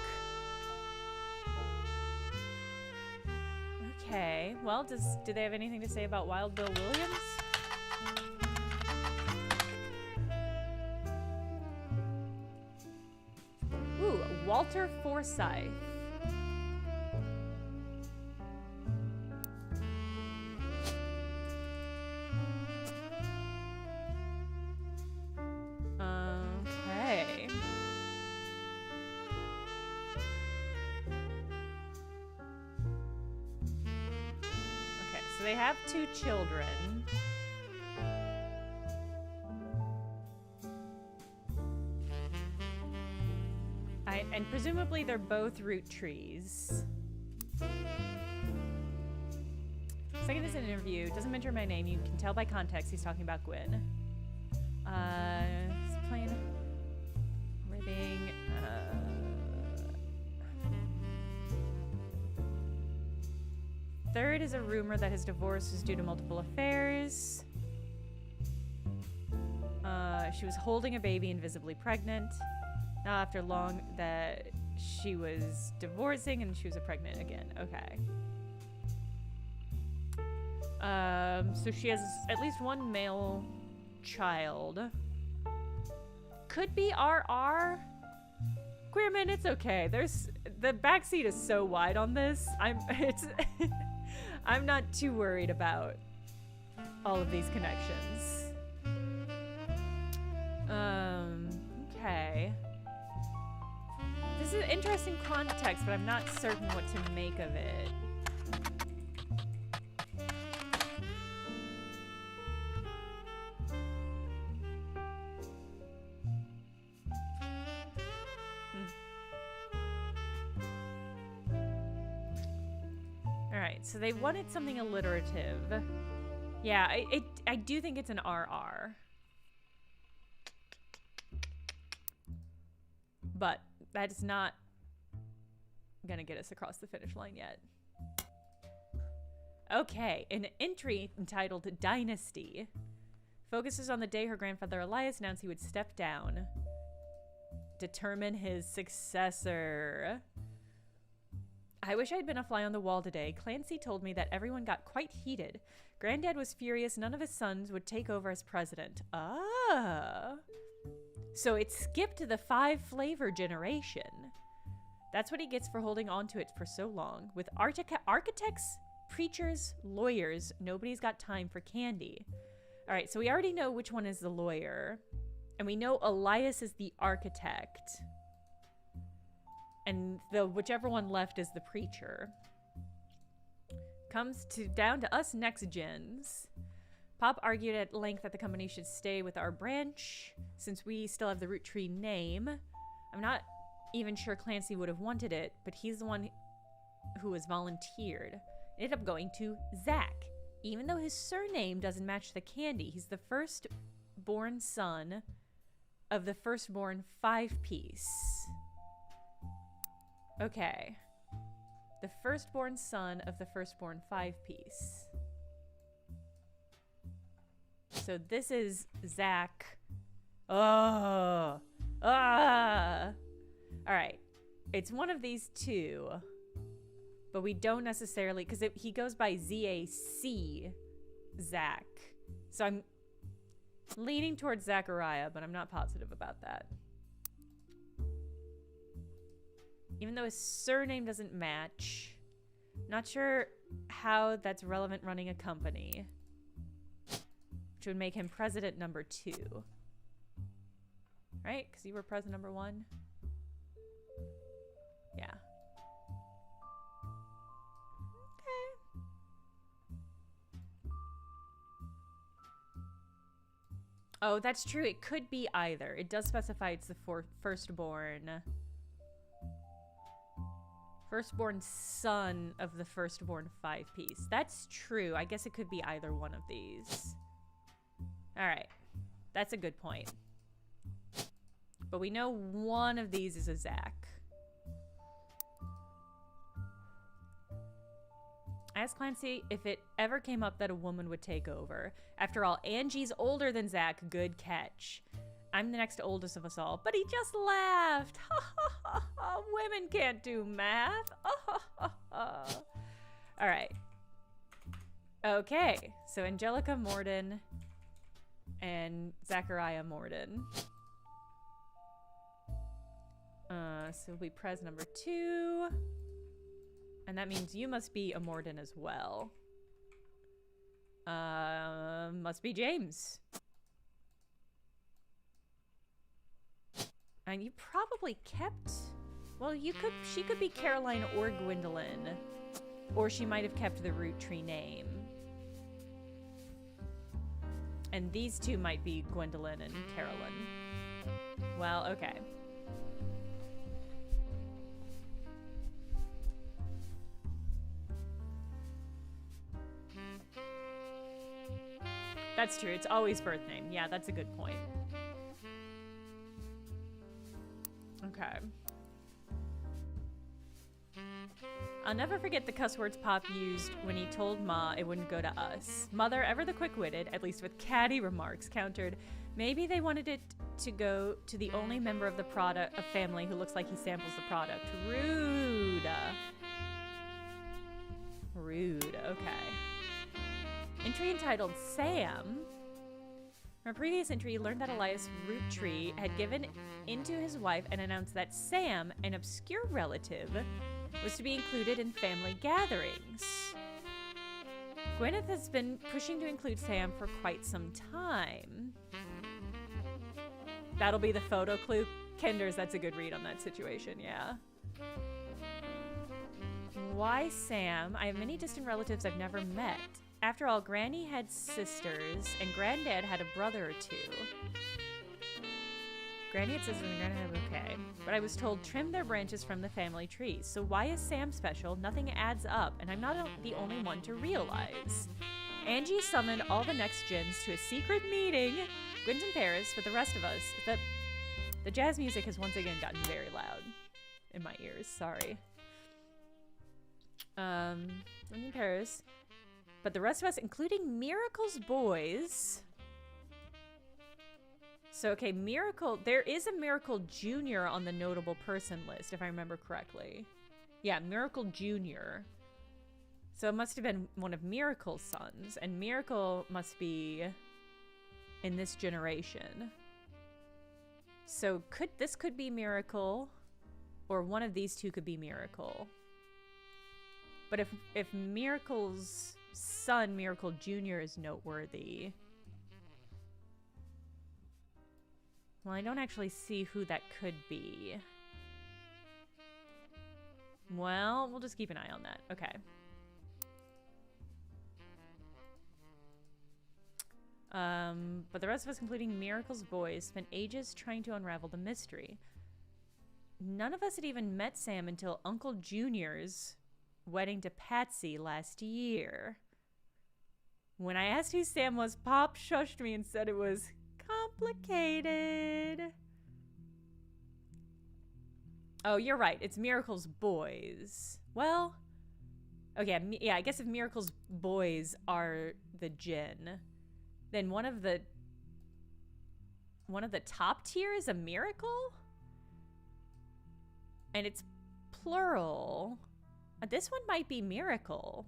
Okay. Well, do they have anything to say about Wild Bill Williams? Ooh, Walter Forsyth. Okay. Okay, so they have 2 children. And presumably they're both root trees. Second is an interview. Doesn't mention my name. You can tell by context he's talking about Gwen. He's playing living. Third is a rumor that his divorce was due to multiple affairs. She was holding a baby and visibly pregnant. Now after long that she was divorcing and she was pregnant again. Okay. So she has at least 1 male child. Could be RR. Queerman, it's okay. The backseat is so wide on this. I'm not too worried about all of these connections. Okay. This is interesting context, but I'm not certain what to make of it. Alright, so they wanted something alliterative. Yeah, I do think it's an RR. But that is not gonna get us across the finish line yet. Okay, an entry entitled Dynasty focuses on the day her grandfather Elias announced he would step down. Determine his successor. I wish I'd been a fly on the wall today. Clancy told me that everyone got quite heated. Granddad was furious none of his sons would take over as president. Ah. So it skipped the 5-flavor generation. That's what he gets for holding on to it for so long. With architects, preachers, lawyers, nobody's got time for candy. All right, so we already know which one is the lawyer. And we know Elias is the architect. And whichever one left is the preacher. Comes down to us next gens. Pop argued at length that the company should stay with our branch since we still have the Roottree name. I'm not even sure Clancy would have wanted it, but he's the one who was volunteered. It ended up going to Zach, even though his surname doesn't match the candy. He's the firstborn son of the firstborn 5-piece. Okay. The firstborn son of the firstborn 5-piece. So this is Zach. Oh. Ah. All right. It's one of these 2. But we don't necessarily, because he goes by ZAC, Zach. So I'm leaning towards Zachariah, but I'm not positive about that. Even though his surname doesn't match. Not sure how that's relevant running a company. Which would make him president number 2. Right? Because you were president number 1? Yeah. Oh, that's true. It could be either. It does specify it's the firstborn son of the firstborn 5-piece. That's true. I guess it could be either one of these. All right. That's a good point. But we know one of these is a Zach. I asked Clancy if it ever came up that a woman would take over. After all, Angie's older than Zach. Good catch. I'm the next oldest of us all. But he just laughed. Women can't do math. All right. Okay. So Angelica Morden and Zachariah Morden. So we press number 2. And that means you must be a Morden as well. Must be James. And you probably kept... Well, she could be Caroline or Gwendolyn. Or she might have kept the Roottree name. And these two might be Gwendolyn and Carolyn. Well, okay. That's true. It's always birth name. Yeah, that's a good point. Okay. I'll never forget the cuss words Pop used when he told Ma it wouldn't go to us. Mother, ever the quick-witted, at least with catty remarks, countered, maybe they wanted it to go to the only member of the family who looks like he samples the product. Rude. Rude. Okay. Entry entitled Sam. From a previous entry, learned that Elias Roottree had given into his wife and announced that Sam, an obscure relative, was to be included in family gatherings. Gwyneth has been pushing to include Sam for quite some time. That'll be the photo clue. Kenders, that's a good read on that situation, yeah. Why Sam? I have many distant relatives I've never met. After all, Granny had sisters, and Granddad had a brother or 2. Granny had sisters and Granddad, okay. But I was told, trim their branches from the family trees. So why is Sam special? Nothing adds up, and I'm not the only one to realize. Angie summoned all the next gens to a secret meeting, Gwyn's in Paris, with the rest of us. The jazz music has once again gotten very loud in my ears, sorry. Gwyn's in Paris. But the rest of us, including Miracle's boys. So, okay, Miracle. There is a Miracle Jr. on the notable person list, if I remember correctly. Yeah, Miracle Jr. So it must have been one of Miracle's sons. And Miracle must be in this generation. So this could be Miracle. Or one of these two could be Miracle. But if Miracle's son, Miracle Jr., is noteworthy. Well, I don't actually see who that could be. Well, we'll just keep an eye on that. Okay. But the rest of us, including Miracle's boys, spent ages trying to unravel the mystery. None of us had even met Sam until Uncle Junior's wedding to Patsy last year. When I asked who Sam was, Pop shushed me and said it was complicated. Oh, you're right. It's Miracle's boys. Well, okay, yeah, I guess if Miracle's boys are the Jinn, then one of the top tier is a Miracle? And it's plural. This one might be Miracle.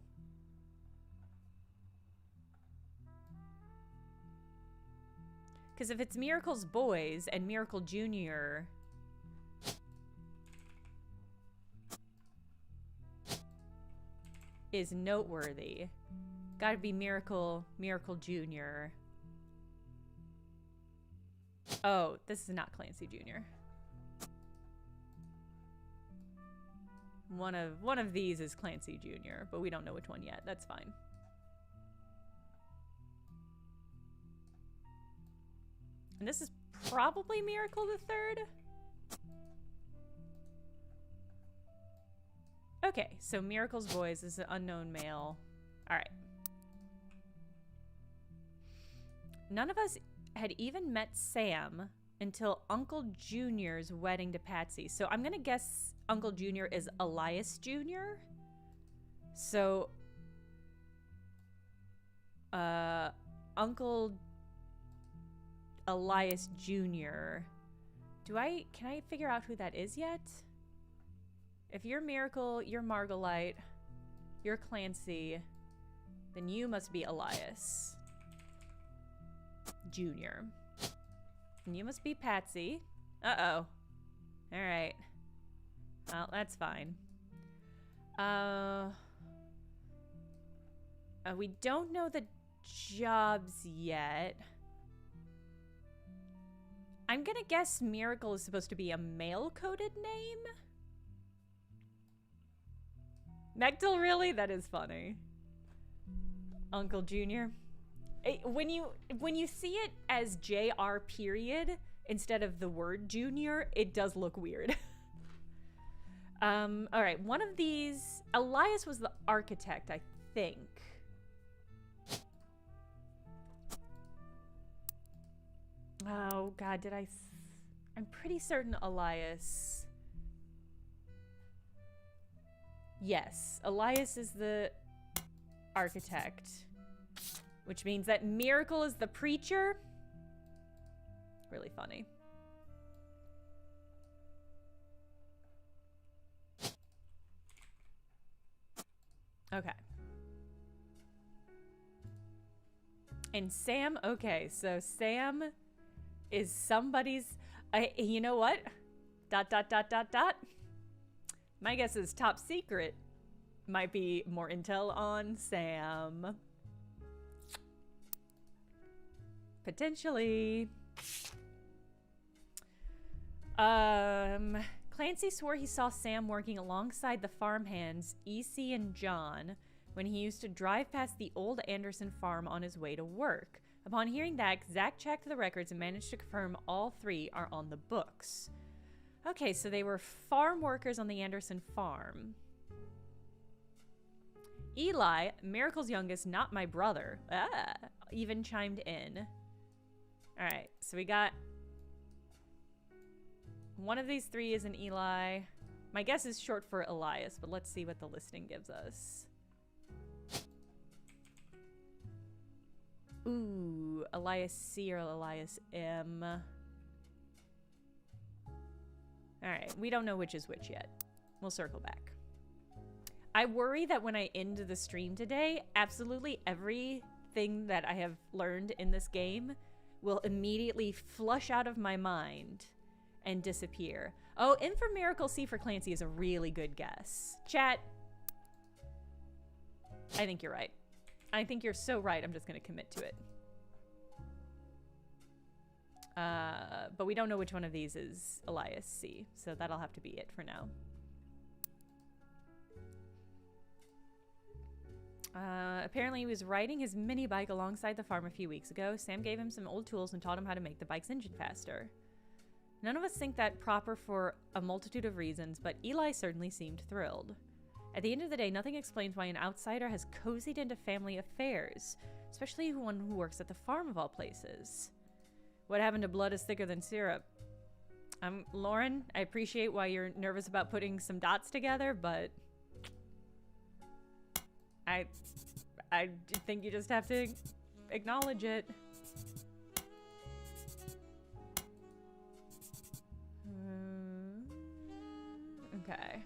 Because if it's Miracle's boys and Miracle Jr. is noteworthy, gotta be Miracle Jr. Oh, this is not Clancy Jr. One of these is Clancy Jr., but we don't know which one yet. That's fine. And this is probably Miracle the Third. Okay, so Miracle's boys is an unknown male. All right. None of us had even met Sam until Uncle Junior's wedding to Patsy. So I'm gonna guess Uncle Junior is Elias Jr. So, Uncle Elias Jr. Can I figure out who that is yet? If you're Miracle, you're Margolite, you're Clancy, then you must be Elias Jr. And you must be Patsy. Uh-oh. Alright. Well, that's fine. We don't know the jobs yet. I'm gonna guess Miracle is supposed to be a male-coded name? Mechtel, really? That is funny. Uncle Junior. When you see it as JR period instead of the word junior, it does look weird. All right, one of these, Elias was the architect, I think. Oh God, I'm pretty certain Elias. Yes, Elias is the architect, which means that Miracle is the preacher. Really funny. Okay. And Sam, okay, so Sam is somebody's, you know what? ... My guess is top secret might be more intel on Sam. Potentially. Clancy swore he saw Sam working alongside the farmhands EC and John when he used to drive past the old Anderson farm on his way to work. Upon hearing that, Zach checked the records and managed to confirm all three are on the books. Okay, so they were farm workers on the Anderson farm. Eli, Miracle's youngest, not my brother, even chimed in. All right, so we got one of these three is an Eli. My guess is short for Elias, but let's see what the listing gives us. Ooh, Elias C or Elias M. All right, we don't know which is which yet. We'll circle back. I worry that when I end the stream today, absolutely everything that I have learned in this game will immediately flush out of my mind and disappear. Oh, M for Miracle, C for Clancy is a really good guess. Chat, I think you're right. I think you're so right, I'm just gonna commit to it. But we don't know which one of these is Elias C, so that'll have to be it for now. Apparently he was riding his mini bike alongside the farm a few weeks ago. Sam gave him some old tools and taught him how to make the bike's engine faster. None of us think that proper for a multitude of reasons, but Eli certainly seemed thrilled. At the end of the day, nothing explains why an outsider has cozied into family affairs, especially one who works at the farm of all places. What happened to blood is thicker than syrup? Lauren, I appreciate why you're nervous about putting some dots together, but I think you just have to acknowledge it. Okay.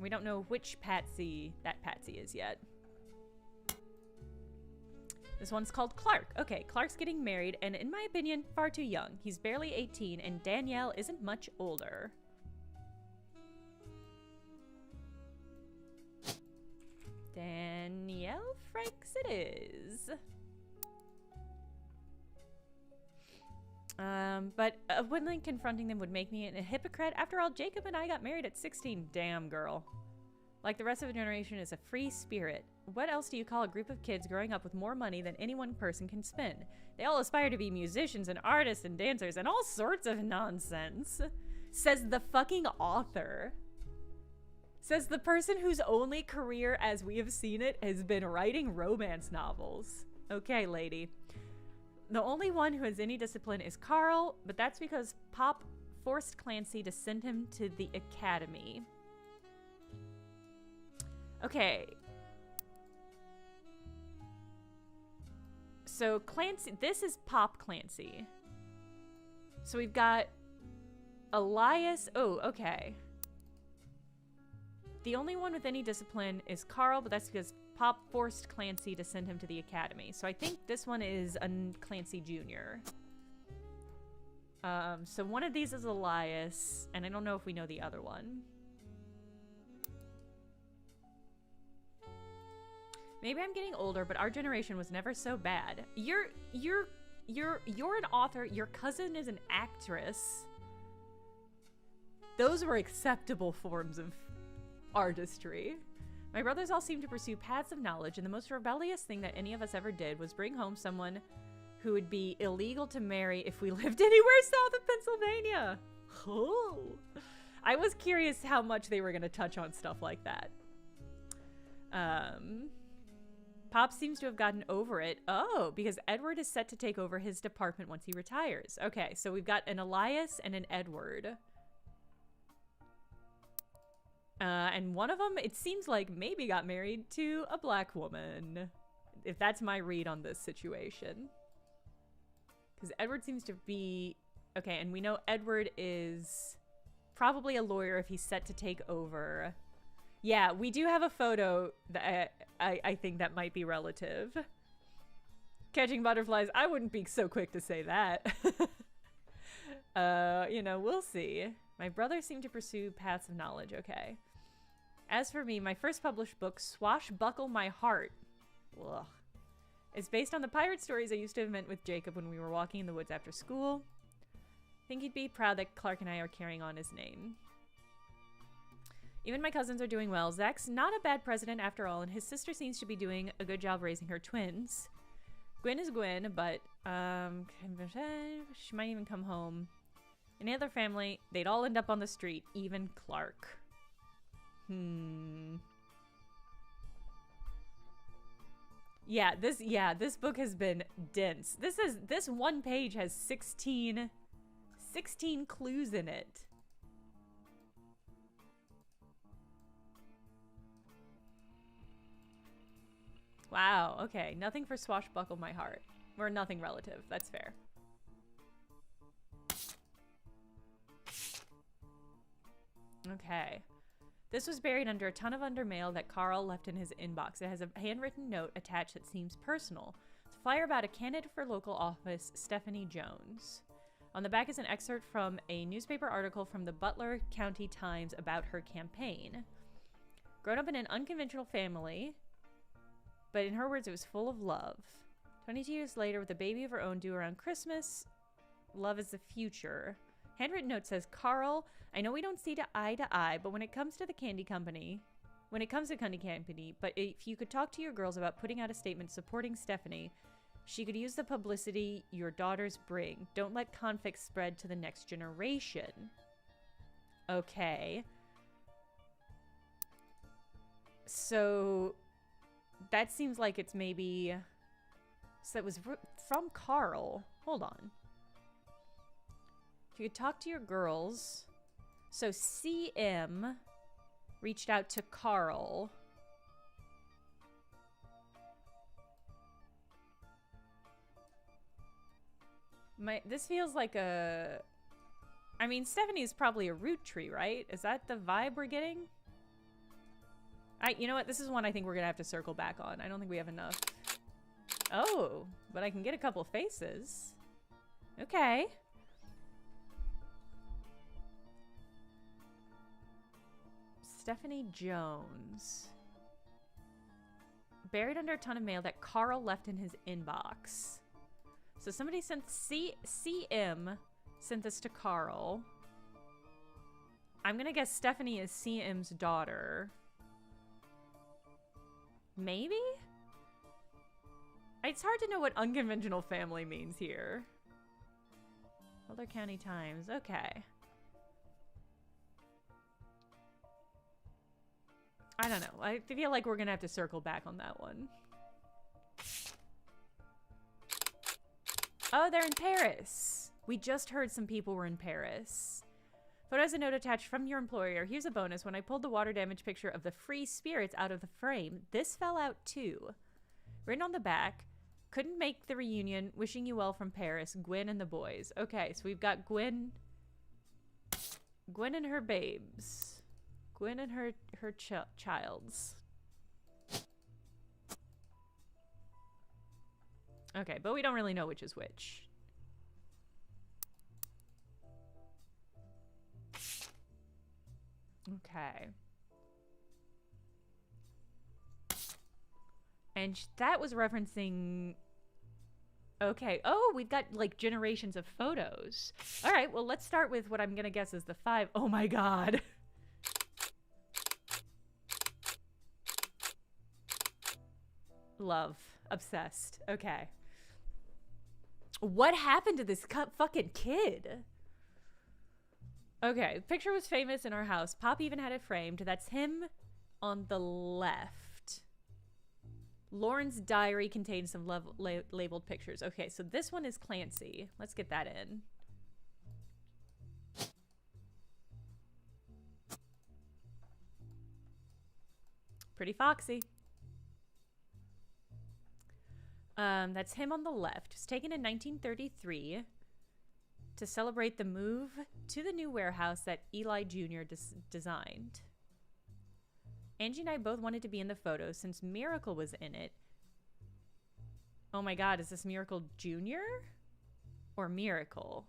We don't know which Patsy that Patsy is yet. This one's called Clark. Okay, Clark's getting married, and in my opinion, far too young. He's barely 18, and Danielle isn't much older. Danielle Franks it is. But Woodland confronting them would make me a hypocrite. After all, Jacob and I got married at 16. Damn, girl. Like the rest of the generation is a free spirit. What else do you call a group of kids growing up with more money than any one person can spend? They all aspire to be musicians and artists and dancers and all sorts of nonsense. Says the fucking author. Says the person whose only career as we have seen it has been writing romance novels. Okay, lady. The only one who has any discipline is Carl, but that's because Pop forced Clancy to send him to the academy. Okay. So Clancy, this is Pop Clancy. So we've got Elias. Oh, okay. The only one with any discipline is Carl, but that's because Pop forced Clancy to send him to the academy. So I think this one is a Clancy Jr. So one of these is Elias, and I don't know if we know the other one. Maybe I'm getting older, but our generation was never so bad. You're an author. Your cousin is an actress. Those were acceptable forms of artistry. My brothers all seem to pursue paths of knowledge, and the most rebellious thing that any of us ever did was bring home someone who would be illegal to marry if we lived anywhere south of Pennsylvania. Oh. I was curious how much they were going to touch on stuff like that. Pop seems to have gotten over it. Oh, because Edward is set to take over his department once he retires. Okay, so we've got an Elias and an Edward. And one of them, it seems like, maybe got married to a black woman. If that's my read on this situation. Because Edward seems to be... Okay, and we know Edward is probably a lawyer if he's set to take over. Yeah, we do have a photo that I think that might be relative. Catching butterflies, I wouldn't be so quick to say that. You know, we'll see. My brothers seem to pursue paths of knowledge, okay. As for me, my first published book, Swashbuckle My Heart. Ugh. It's based on the pirate stories I used to invent with Jacob when we were walking in the woods after school. I think he'd be proud that Clark and I are carrying on his name. Even my cousins are doing well. Zach's not a bad president after all, and his sister seems to be doing a good job raising her twins. Gwen is Gwen, but she might even come home. Any other family, they'd all end up on the street, even Clark. Yeah, this book has been dense. This one page has 16 clues in it. Wow, okay. Nothing for Swashbuckle My Heart. Or nothing relative. That's fair. Okay. This was buried under a ton of undermail that Carl left in his inbox. It has a handwritten note attached that seems personal. It's a flyer about a candidate for local office, Stephanie Jones. On the back is an excerpt from a newspaper article from the Butler County Times about her campaign. Grown up in an unconventional family... But in her words, it was full of love. 22 years later, with a baby of her own due around Christmas, love is the future. Handwritten note says, Carl, I know we don't see eye to eye, but when it comes to candy company, but if you could talk to your girls about putting out a statement supporting Stephanie, she could use the publicity your daughters bring. Don't let conflict spread to the next generation. Okay. So... That seems like it's maybe... So it was from Carl. Hold on. If you could talk to your girls... So CM reached out to Carl. This feels like a... I mean, Stephanie is probably a root tree, right? Is that the vibe we're getting? You know what? This is one I think we're gonna have to circle back on. I don't think we have enough. Oh, but I can get a couple faces. Okay. Stephanie Jones. Buried under a ton of mail that Carl left in his inbox. So somebody sent CM sent this to Carl. I'm gonna guess Stephanie is CM's daughter. Maybe? It's hard to know what unconventional family means here. Boulder County Times. Okay. I don't know. I feel like we're gonna have to circle back on that one. Oh, they're in Paris. We just heard some people were in Paris. Photo has a note attached from your employer. Here's a bonus. When I pulled the water damage picture of the free spirits out of the frame, this fell out too. Written on the back, couldn't make the reunion. Wishing you well from Paris. Gwen and the boys. Okay, so we've got Gwen and her babes. Gwen and her childs. Okay, but we don't really know which is which. Okay. And that was referencing... Okay. Oh, we've got, like, generations of photos. All right, well, let's start with what I'm going to guess is the 5. Oh, my God. Love. Obsessed. Okay. What happened to this fucking kid? Okay, the picture was famous in our house. Pop even had it framed. That's him on the left. Lauren's diary contains some labeled pictures. Okay, so this one is Clancy. Let's get that in. Pretty foxy. That's him on the left. It was taken in 1933 to celebrate the move to the new warehouse that Eli Jr. designed. Angie and I both wanted to be in the photo since Miracle was in it. Oh my God, is this Miracle Jr. or Miracle?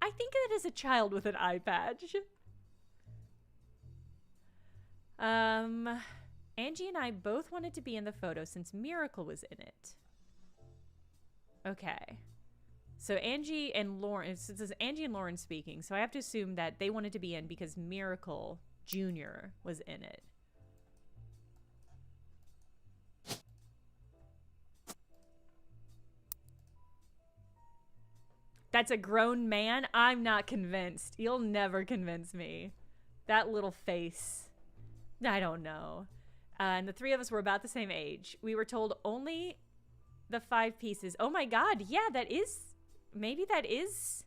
I think it is a child with an eye patch. Angie and I both wanted to be in the photo since Miracle was in it. Okay. So Angie and Lauren, this is Angie and Lauren speaking, so I have to assume that they wanted to be in because Miracle Jr. was in it. That's a grown man? I'm not convinced. You'll never convince me. That little face. I don't know. And the three of us were about the same age. We were told only the 5 pieces. Oh my God, yeah, that is... Maybe that is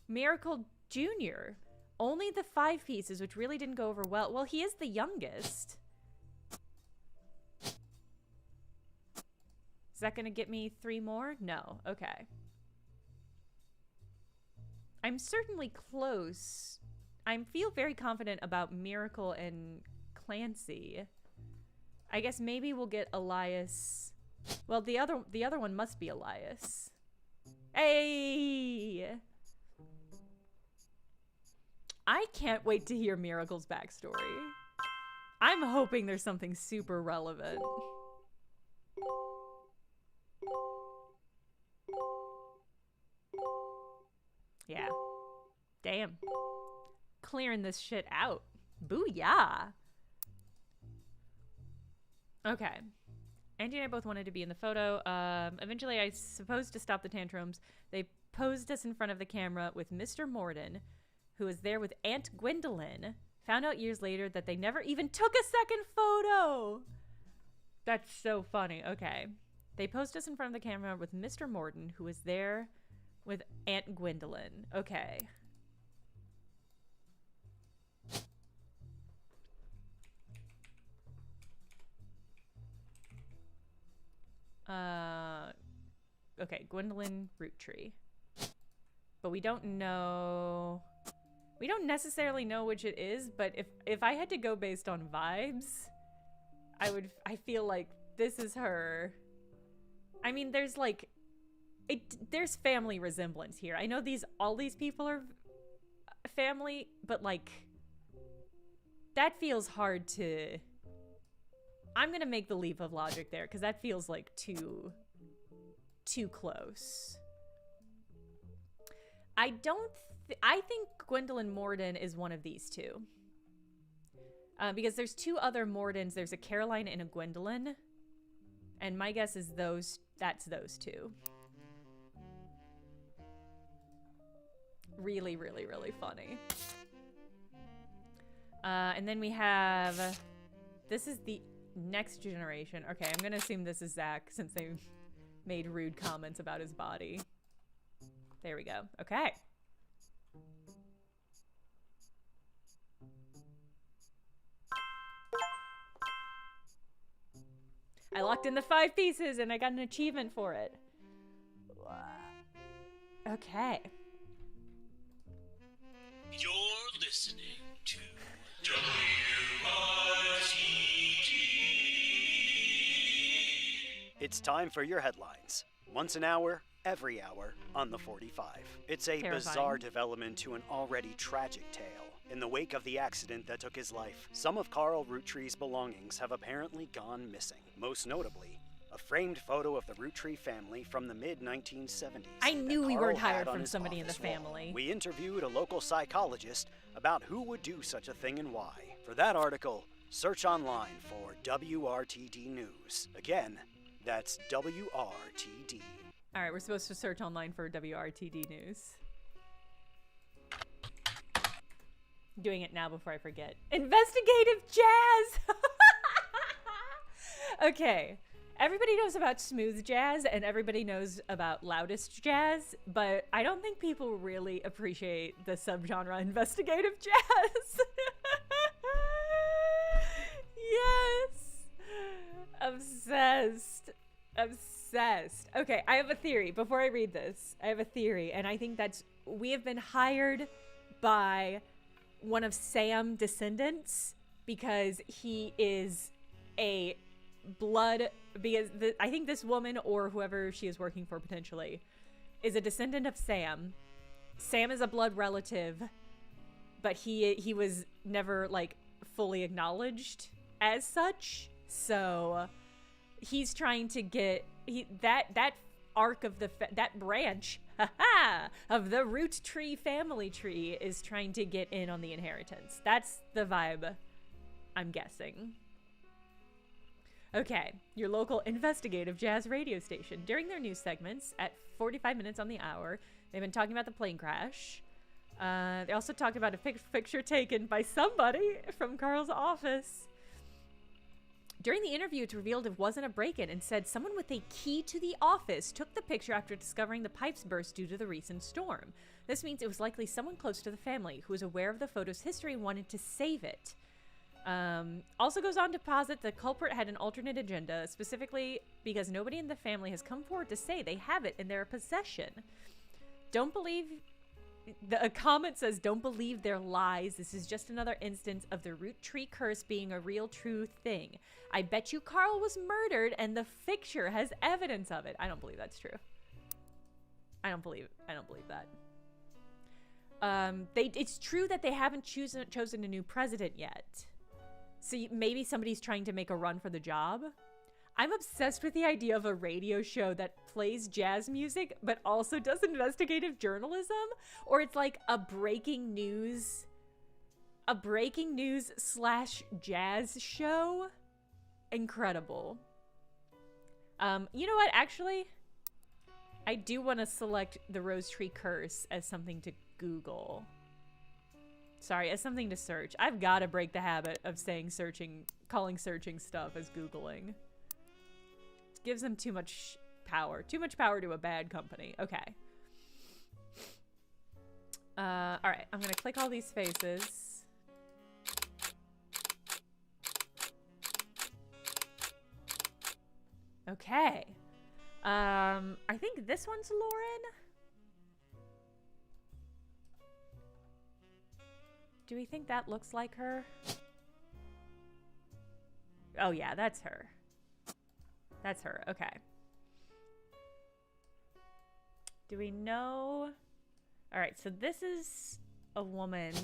Miracle Jr. Only the 5 pieces, which really didn't go over well. Well, he is the youngest. Is that going to get me 3 more? No. Okay. I'm certainly close. I feel very confident about Miracle and Clancy. I guess maybe we'll get Elias. Well, the other one must be Elias. Hey! I can't wait to hear Miracle's backstory. I'm hoping there's something super relevant. Yeah. Damn. Clearing this shit out. Booyah! Okay. Angie and I both wanted to be in the photo. Eventually, I supposed to stop the tantrums. They posed us in front of the camera with Mr. Morden, who was there with Aunt Gwendolyn. Found out years later that they never even took a second photo. That's so funny. Okay. They posed us in front of the camera with Mr. Morden, who was there with Aunt Gwendolyn. Okay. Okay, Gwendolyn Roottree. But we don't know... We don't necessarily know which it is, but if I had to go based on vibes, I feel like this is her. I mean, there's like, there's family resemblance here. I know all these people are family, but like, that feels hard to, I'm gonna make the leap of logic there, because that feels like too close. I think Gwendolyn Morden is one of these two. Because there's two other Mordens. There's a Caroline and a Gwendolyn. And my guess is that's those two. Really, really, really funny. And then we have, this is the next generation. Okay, I'm gonna assume this is Zach since they made rude comments about his body. There we go. Okay. I locked in the 5 pieces and I got an achievement for it. Okay. You're listening to It's time for your headlines. Once an hour, every hour, on the 45. It's a bizarre development to an already tragic tale. In the wake of the accident that took his life, some of Carl Roottree's belongings have apparently gone missing. Most notably, a framed photo of the Roottree family from the mid-1970s. I knew we weren't hired from somebody in the family. We interviewed a local psychologist about who would do such a thing and why. For that article, search online for WRTD News. Again, that's WRTD. All right, we're supposed to search online for WRTD News. Doing it now before I forget. Investigative jazz! Okay. Everybody knows about smooth jazz and everybody knows about loudest jazz, but I don't think people really appreciate the subgenre investigative jazz. Yes! Obsessed. Obsessed. Okay, I have a theory. Before I read this, I have a theory, and I think we have been hired by one of Sam descendants because he is a blood, because I think this woman or whoever she is working for potentially is a descendant of Sam. Sam is a blood relative, but he was never like fully acknowledged as such. So he's trying to get that arc of that branch of the Roottree family tree is trying to get in on the inheritance. That's the vibe, I'm guessing. Okay, your local investigative jazz radio station. During their news segments at 45 minutes on the hour, they've been talking about the plane crash. They also talked about a picture taken by somebody from Carl's office. During the interview, it's revealed it wasn't a break-in and said someone with a key to the office took the picture after discovering the pipes burst due to the recent storm. This means it was likely someone close to the family who was aware of the photo's history and wanted to save it. Also goes on to posit the culprit had an alternate agenda, specifically because nobody in the family has come forward to say they have it in their possession. Don't believe... A comment says, don't believe their lies. This is just another instance of the Roottree curse being a real true thing. I bet you Carl was murdered and the picture has evidence of it. I don't believe that's true. I don't believe that. It's true that they haven't chosen a new president yet. So maybe somebody's trying to make a run for the job. I'm obsessed with the idea of a radio show that plays jazz music, but also does investigative journalism. Or it's like a breaking news / jazz show. Incredible. You know what? Actually, I do want to select the Roottree curse as something to Google. Sorry, as something to search. I've got to break the habit of calling searching stuff as Googling. Gives them too much power to a bad company. Okay. All right, I'm gonna click all these faces. Okay. I think this one's Lauren. Do we think that looks like her? Oh yeah, that's her. That's her. Okay. Do we know? All right, so this is a woman.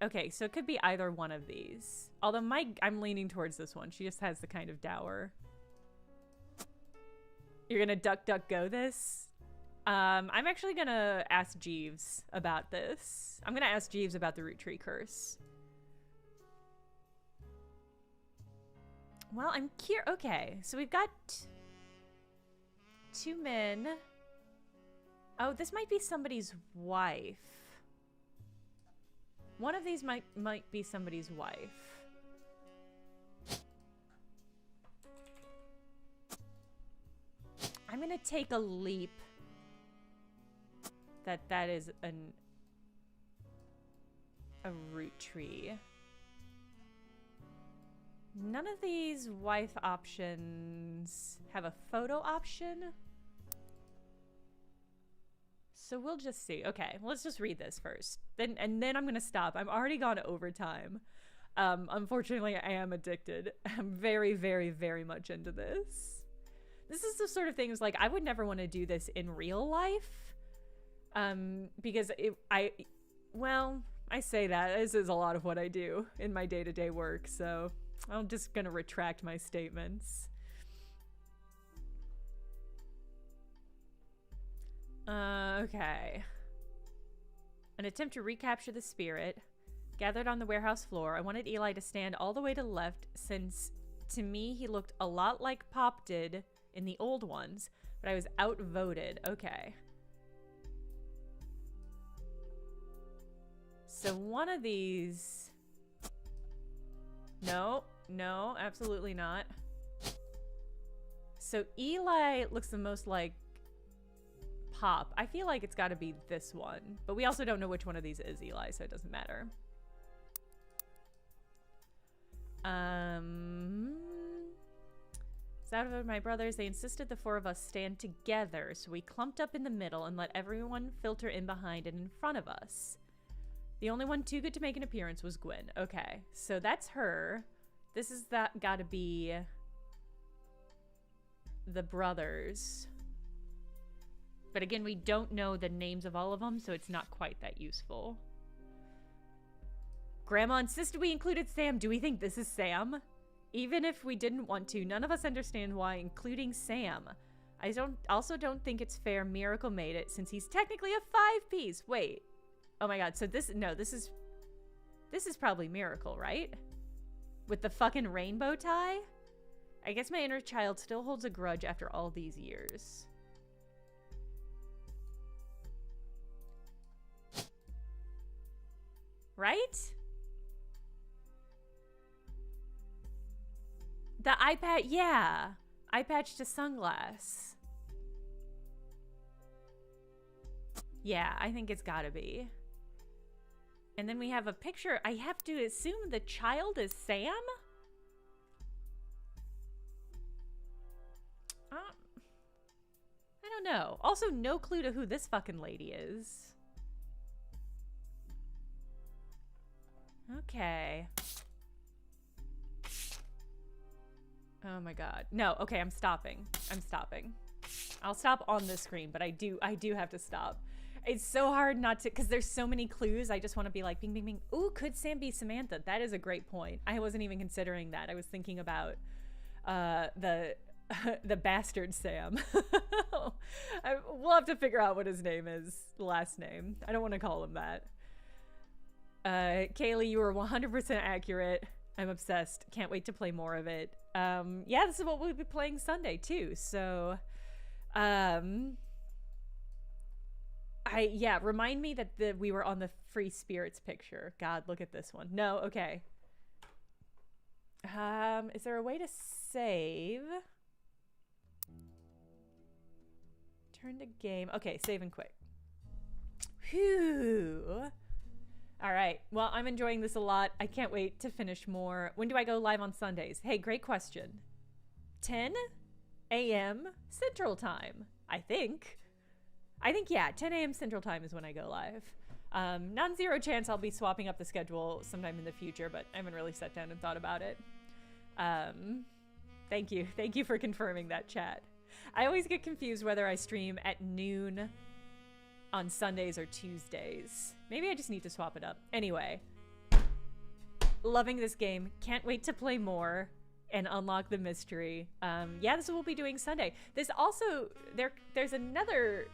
Okay, so it could be either one of these. Although I'm leaning towards this one. She just has the kind of dower. You're gonna duck go this? I'm actually gonna ask Jeeves about this. I'm gonna ask Jeeves about the Roottree curse. Well, I'm curious. Okay, so we've got two men. Oh, this might be somebody's wife. One of these might be somebody's wife. I'm gonna take a leap that is a Roottree. None of these wife options have a photo option. So we'll just see. Okay, let's just read this first. Then I'm gonna stop. I'm already gone overtime. Unfortunately, I am addicted. I'm very, very, very much into this. This is the sort of things like I would never want to do this in real life. Because I say that. This is a lot of what I do in my day-to-day work, so I'm just gonna retract my statements. Okay. An attempt to recapture the spirit. Gathered on the warehouse floor. I wanted Eli to stand all the way to the left since, to me, he looked a lot like Pop did in the old ones, but I was outvoted. Okay. So one of these... No, absolutely not. So Eli looks the most like Pop. I feel like it's got to be this one, but we also don't know which one of these is Eli, so it doesn't matter. So out of my brothers, they insisted the four of us stand together, so we clumped up in the middle and let everyone filter in behind and in front of us. The only one too good to make an appearance was Gwen. Okay, so that's her. This is gotta be the brothers. But again, we don't know the names of all of them, so it's not quite that useful. Grandma insisted we included Sam. Do we think this is Sam? Even if we didn't want to, none of us understand why including Sam. I also don't think it's fair Miracle made it, since he's technically a 5-piece. Wait. Oh my god, so this is probably Miracle, right? With the fucking rainbow tie? I guess my inner child still holds a grudge after all these years. Right? The eye patch, yeah. Eye patch to sunglass. Yeah, I think it's gotta be. And then we have a picture. I have to assume the child is Sam? I don't know. Also, no clue to who this fucking lady is. Okay. Oh my god. No, okay, I'm stopping. I'm stopping. I'll stop on the screen, but I do have to stop. It's so hard not to, because there's so many clues. I just want to be like, bing, bing, bing. Ooh, could Sam be Samantha? That is a great point. I wasn't even considering that. I was thinking about the bastard Sam. We'll have to figure out what his name is, last name. I don't want to call him that. Kaylee, you were 100% accurate. I'm obsessed. Can't wait to play more of it. Yeah, this is what we'll be playing Sunday too. So, remind me that we were on the Free Spirits picture. God, look at this one. No, okay. Is there a way to save? Turn to game. Okay, save and quit. Whew. All right. Well, I'm enjoying this a lot. I can't wait to finish more. When do I go live on Sundays? Hey, great question. 10 a.m. Central Time, I think. Yeah, 10 a.m. Central Time is when I go live. Non-zero chance I'll be swapping up the schedule sometime in the future, but I haven't really sat down and thought about it. Thank you for confirming that, chat. I always get confused whether I stream at noon on Sundays or Tuesdays. Maybe I just need to swap it up. Anyway, loving this game. Can't wait to play more and unlock the mystery. Yeah, this is what we'll be doing Sunday. This also, there's another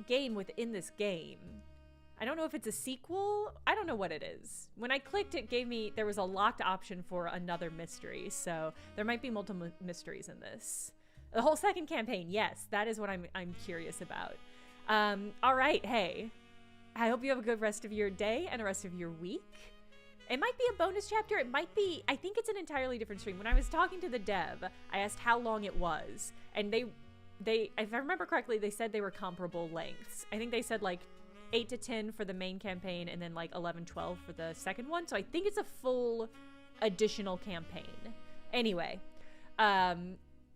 game within this game. I don't know if it's a sequel. I don't know what it is. When I clicked, it gave me, there was a locked option for another mystery. So there might be multiple mysteries in this. The whole second campaign, yes, that is what I'm curious about. All right, hey, I hope you have a good rest of your day and the rest of your week. It might be a bonus chapter. It might be, I think it's an entirely different stream. When I was talking to the dev, I asked how long it was. And they, if I remember correctly, they said they were comparable lengths. I think they said like 8 to 10 for the main campaign and then like 11, 12 for the second one. So I think it's a full additional campaign. Anyway,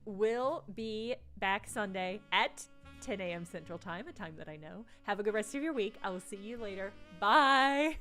we'll be back Sunday at 10 a.m. Central Time, a time that I know. Have a good rest of your week. I will see you later. Bye.